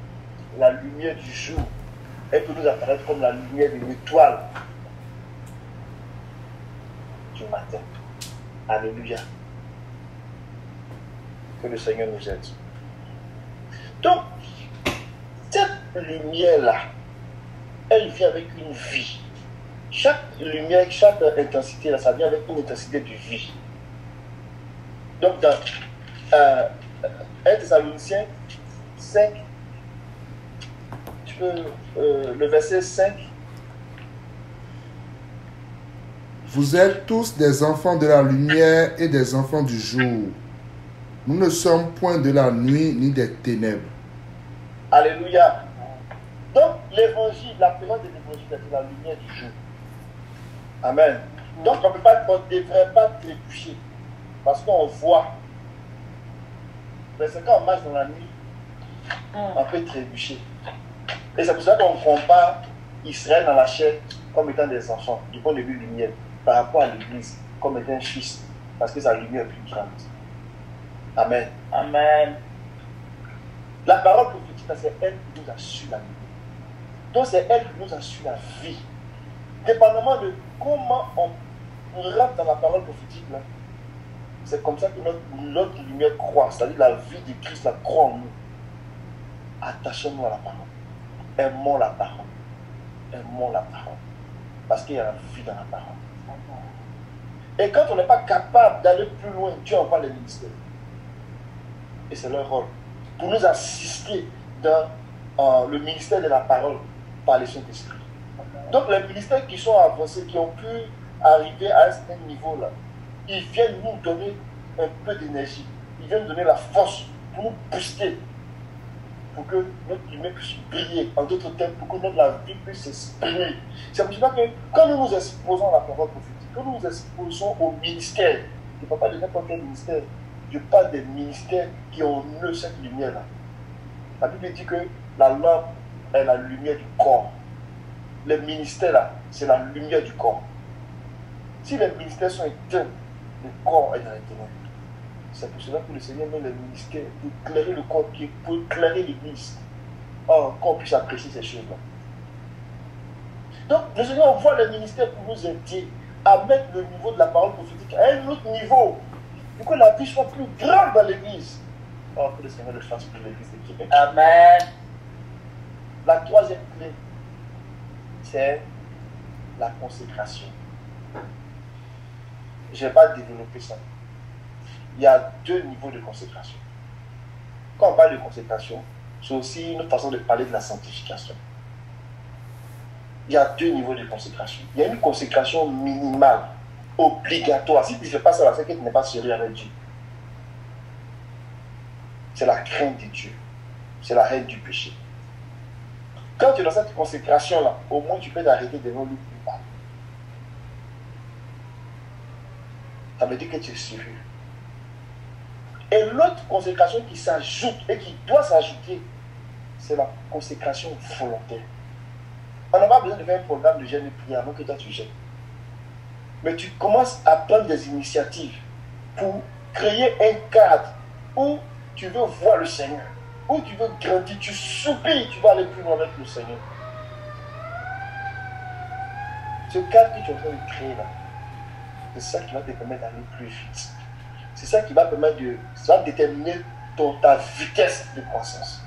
la lumière du jour. Elle peut nous apparaître comme la lumière de l'étoile du matin. Alléluia. Que le Seigneur nous aide. Donc, cette lumière-là, elle vient avec une vie. Chaque lumière, chaque intensité, là, ça vient avec une intensité de vie. Donc, dans 1 Thessaloniciens 5, le verset 5. Vous êtes tous des enfants de la lumière et des enfants du jour. Nous ne sommes point de la nuit ni des ténèbres. Alléluia. Donc, l'évangile, la présence de l'évangile, c'est la lumière du jour. Amen. Donc, on ne devrait pas trébucher parce qu'on voit. Mais c'est quand on marche dans la nuit, on peut trébucher. Et c'est pour ça qu'on compare Israël dans la chair comme étant des enfants, du point de vue lumière, par rapport à l'Église comme étant un fils, parce que sa lumière est plus grande. Amen. Amen. La parole prophétique, c'est elle qui nous assure la lumière. Donc c'est elle qui nous assure la vie. Dépendamment de comment on rentre dans la parole prophétique, là, c'est comme ça que notre lumière croît, c'est-à-dire la vie de Christ la croît en nous. Attachons-nous à la parole. Aimons la parole. Aimons la parole. Parce qu'il y a la vie dans la parole. Et quand on n'est pas capable d'aller plus loin, Dieu envoie les ministères. Et c'est leur rôle. Pour nous assister dans le ministère de la parole par les Saint-Esprit. Donc les ministères qui sont avancés, qui ont pu arriver à un certain niveau là, ils viennent nous donner un peu d'énergie. il vient nous donner la force pour nous booster, pour que notre lumière puisse briller. En d'autres termes, pour que notre vie puisse s'exprimer. C'est pour ça que quand nous nous exposons à la parole prophétique, quand nous nous exposons au ministère, je ne parle pas de n'importe quel ministère, je parle des ministères qui ont en eux cette lumière-là. La Bible dit que la lampe est la lumière du corps. Les ministères là, c'est la lumière du corps. Si les ministères sont éteints, le corps est dans les ténèbres. C'est pour cela que le Seigneur met les ministères pour éclairer le corps, pour éclairer l'Église. Qu'on puisse apprécier ces choses-là. Donc, le Seigneur envoie les ministères pour nous aider à mettre le niveau de la parole prophétique à un autre niveau. Pour que la vie soit plus grande dans l'Église. Que le Seigneur le fasse pour l'Église de Québec. Amen. La troisième clé, c'est la consécration. Je ne vais pas développer ça. Il y a deux niveaux de consécration. Quand on parle de consécration, c'est aussi une façon de parler de la sanctification. Il y a deux niveaux de consécration. Il y a une consécration minimale, obligatoire. Si tu ne fais pas ça, c'est que tu n'es pas sérieux avec Dieu. C'est la crainte de Dieu. C'est la haine du péché. Quand tu es dans cette consécration-là, au moins tu peux t'arrêter devant lui plus bas. Ça veut dire que tu es sérieux. Et l'autre consécration qui s'ajoute et qui doit s'ajouter, c'est la consécration volontaire. On n'a pas besoin de faire un programme de jeûne et prière avant que toi tu jeûnes. Mais tu commences à prendre des initiatives pour créer un cadre où tu veux voir le Seigneur, où tu veux grandir, tu soupires, tu vas aller plus loin avec le Seigneur. Ce cadre que tu es en train de créer là, c'est ça qui va te permettre d'aller plus vite. C'est ça qui va permettre ça va déterminer ta vitesse de croissance.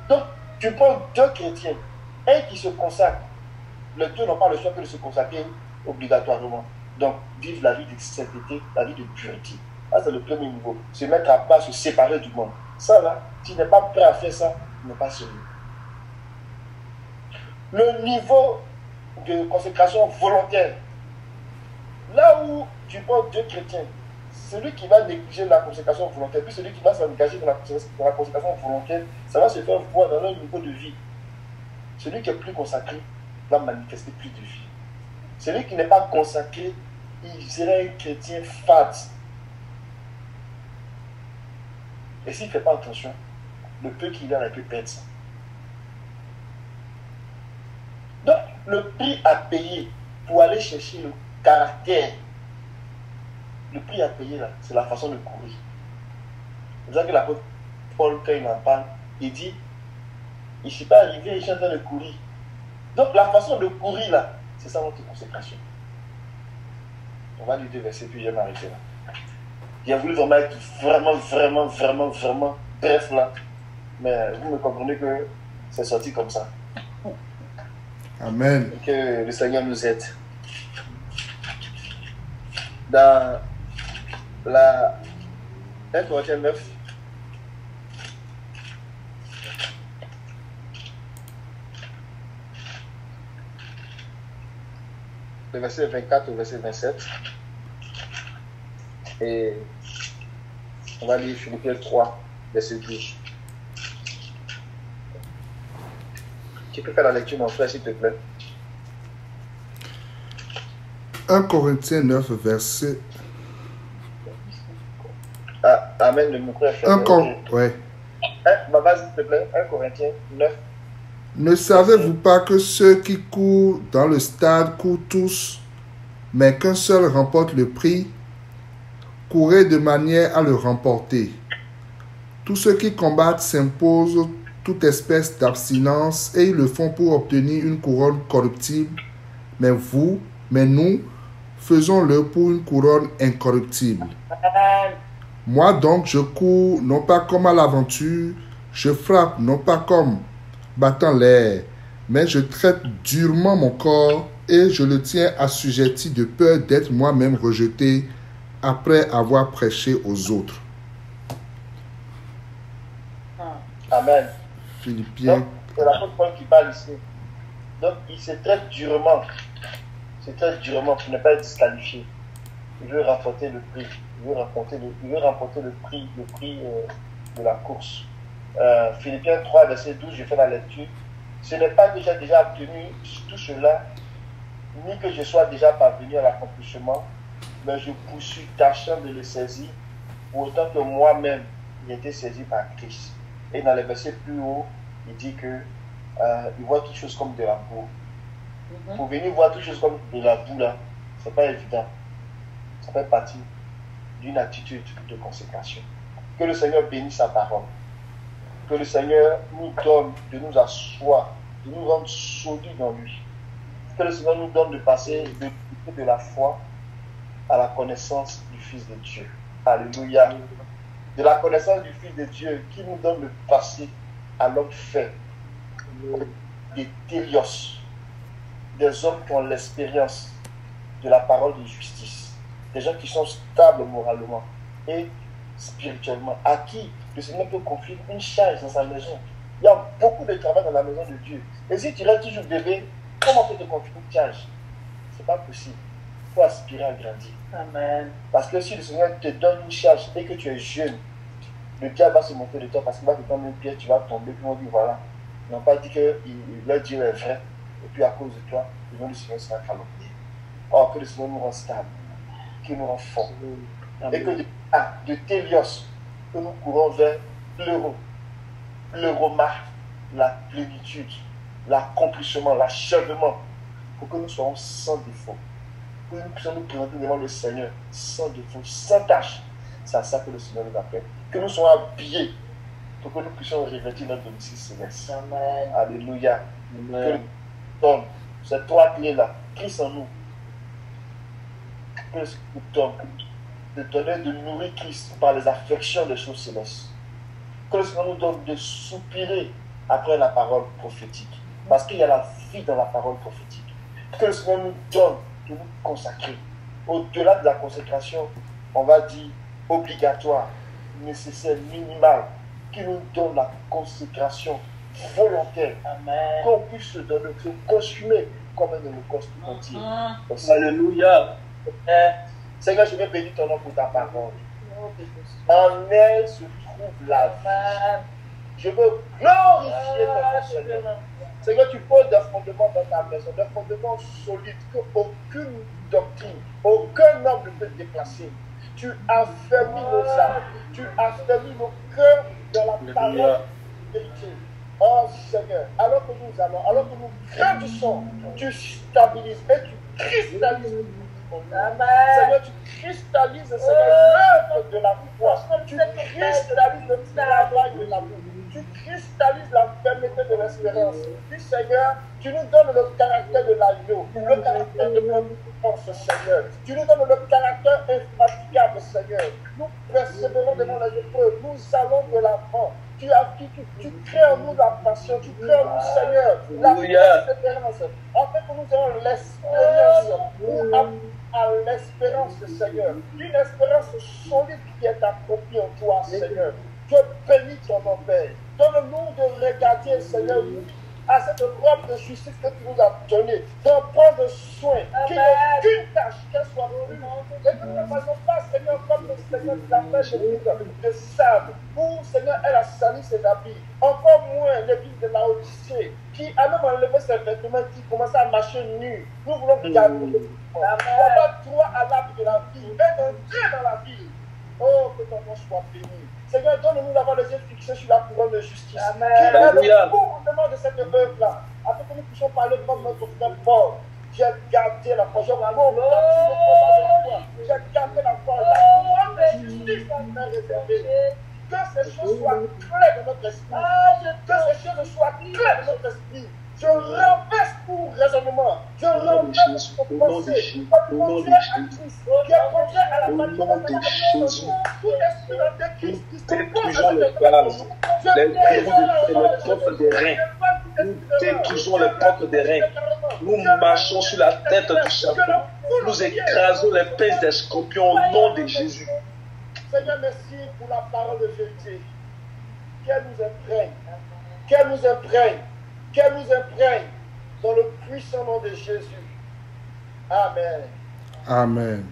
Donc, tu prends deux chrétiens, un qui se consacre, les deux n'ont pas le choix que de se consacrer obligatoirement. Donc, vivre la vie de sainteté, la vie de pureté. Ça, c'est le premier niveau. Se mettre à part, se séparer du monde. Ça, là, si tu n'es pas prêt à faire ça, tu n'es pas sérieux. Le niveau de consécration volontaire, là où tu prends deux chrétiens, celui qui va négliger la consécration volontaire, puis celui qui va s'engager dans la consécration volontaire, ça va se faire voir dans leur niveau de vie. Celui qui est plus consacré va manifester plus de vie. Celui qui n'est pas consacré, il serait un chrétien fade. Et s'il ne fait pas attention, le peu qu'il a, il peut perdre ça. Donc, le prix à payer pour aller chercher le caractère, le prix à payer là, c'est la façon de courir. C'est ça que l'apôtre Paul, quand il en parle, il dit, il ne suis pas arrivé, je suis en train de courir. Donc la façon de courir là, c'est ça notre consécration. On va lire deux versets, puis je vais m'arrêter là. J'ai voulu vraiment être vraiment bref là. Mais vous me comprenez que c'est sorti comme ça. Amen. Et que le Seigneur nous aide. Dans la 1 Corinthiens 9, le verset 24 au verset 27, et on va lire Philippiens 3, verset 12. Tu peux faire la lecture, mon frère, s'il te plaît. 1 Corinthiens 9, verset... Ah, amen, le micro est fermé. Ouais. Vas-y, s'il te plaît, 1 Corinthiens 9. Ne savez-vous pas que ceux qui courent dans le stade courent tous, mais qu'un seul remporte le prix? Courez de manière à le remporter. Tous ceux qui combattent s'imposent toute espèce d'abstinence et ils le font pour obtenir une couronne corruptible. Mais nous, faisons-le pour une couronne incorruptible. Moi donc, je cours non pas comme à l'aventure, je frappe non pas comme battant l'air, mais je traite durement mon corps et je le tiens assujetti de peur d'être moi-même rejeté après avoir prêché aux autres. Amen. Philippiens. Donc, c'est l'apôtre Paul qui parle ici. Donc, il se traite durement. Il se traite durement pour ne pas être disqualifié. il veut remporter le prix. Il veut remporter le prix de la course. Philippiens 3, verset 12, je fais la lecture. Ce n'est pas que j'ai déjà obtenu tout cela, ni que je sois déjà parvenu à l'accomplissement, mais je poursuis tâchant de le saisir, pour autant que moi-même, j'ai été saisi par Christ. Et dans les versets plus haut, il dit que il voit toutes choses comme de la boue. Pour venir voir toutes choses comme de la boue, là, c'est pas évident. Ça fait partie d'une attitude de consécration. Que le Seigneur bénisse sa parole. Que le Seigneur nous donne de nous asseoir, de nous rendre solides en lui. Que le Seigneur nous donne de passer de la foi à la connaissance du Fils de Dieu. Alléluia. De la connaissance du Fils de Dieu qui nous donne de passer à l'homme fait. Des télios, des hommes qui ont l'expérience de la parole de justice, des gens qui sont stables moralement et spirituellement, à qui le Seigneur peut confier une charge dans sa maison. Il y a beaucoup de travail dans la maison de Dieu. Et si tu restes toujours bébé, comment peut te confier une charge? C'est pas possible. Il faut aspirer à grandir. Amen. Parce que si le Seigneur te donne une charge et que tu es jeune, le diable va se moquer de toi parce qu'il va te donner une pierre, tu vas tomber, puis on dit voilà. Ils n'ont pas dit que leur Dieu est vrai, et puis à cause de toi, le nom du Seigneur sera calomnié. Or, que le Seigneur nous rend stable, qu'il nous rend fort. Et que de télios, que nous courons vers l'euroma, la plénitude, l'accomplissement, l'achèvement, pour que nous soyons sans défaut. Pour que nous puissions nous présenter devant le Seigneur sans défaut, sans tâche. C'est à ça que le Seigneur nous appelle. Que nous soyons habillés pour que nous puissions revêtir notre domicile céleste. Amen. Alléluia. Amen. Que le donne ces trois clés-là, Christ en nous. Que le Seigneur nous donne de donner, de nourrir Christ par les affections des choses célestes. Que le Seigneur nous donne de soupirer après la parole prophétique. Parce qu'il y a la vie dans la parole prophétique. Que le Seigneur nous donne de nous consacrer. Au-delà de la consécration, on va dire obligatoire, nécessaire, minimale, qui nous donne la consécration volontaire. Amen. Qu'on puisse se donner, se consumer comme un holocauste entier. Alléluia. Seigneur, je vais bénir ton nom pour ta parole. En elle se trouve la vie. Je veux glorifier ton nom, Seigneur. Seigneur, tu poses des fondements dans ta maison, des fondements solides qu'aucune doctrine, aucun homme ne peut déplacer. Tu affermis nos âmes, tu affermis nos cœurs dans la parole de vérité. Oh Seigneur, alors que nous allons, alors que nous grandissons, tu stabilises et tu cristallises. Seigneur, tu cristallises, Seigneur, l'œuvre de la foi. Tu cristallises le travail de l'amour. Tu cristallises la fermeté de l'espérance. Puis Seigneur, tu nous donnes le caractère de l'agneau, le caractère de notre force, Seigneur. Tu nous donnes le caractère infatigable, Seigneur. Nous persévérons devant les épreuves. Nous allons de l'avant. Tu crées en nous la passion, tu crées en nous, Seigneur, la persévérance, afin que nous ayons l'expérience à l'espérance, Seigneur, une espérance solide qui est accroupie en toi, Seigneur. Je bénis ton nom, Père. Donne-nous de regarder, Seigneur, à cette robe de justice que tu nous as donnée, d'en prendre soin, qu'il n'y ait aucune tâche, qu'elle soit pure. Et que nous ne faisons pas, Seigneur, comme le Seigneur nous a fait de sable, où, Seigneur, elle a sali ses habits. Encore moins l'église de Laodicée, qui a même enlevé ses vêtements, qui commençait à marcher nu. Nous voulons garder. On va droit à l'arbre de la vie, et d'entrer dans la vie. Oh, que ton nom soit béni. Seigneur, donne-nous d'avoir les yeux fixés sur la couronne de justice. Amen. Qui est le fondement de cette œuvre-là, afin que nous puissions parler comme notre frère Paul. J'ai gardé la foi, j'ai gardé la foi, la couronne de justice m'a réservée. Que ces choses soient claires dans notre esprit. Que ces choses soient claires dans notre esprit. Je renverse tout raisonnement. Je renverse tout pensée. Au Dieu à Christ, qui est contraire à la manière de Jésus. Tout esprit de Christ qui s'oppose à les portes des reins. Nous détruisons les portes des reins. Nous marchons sur la tête du serpent. Nous écrasons les pèses des scorpions au nom de Jésus. Seigneur, merci pour la parole de vérité. Qu'elle nous imprègne. Qu'elle nous imprègne. Qu'elle nous imprègne dans le puissant nom de Jésus. Amen. Amen.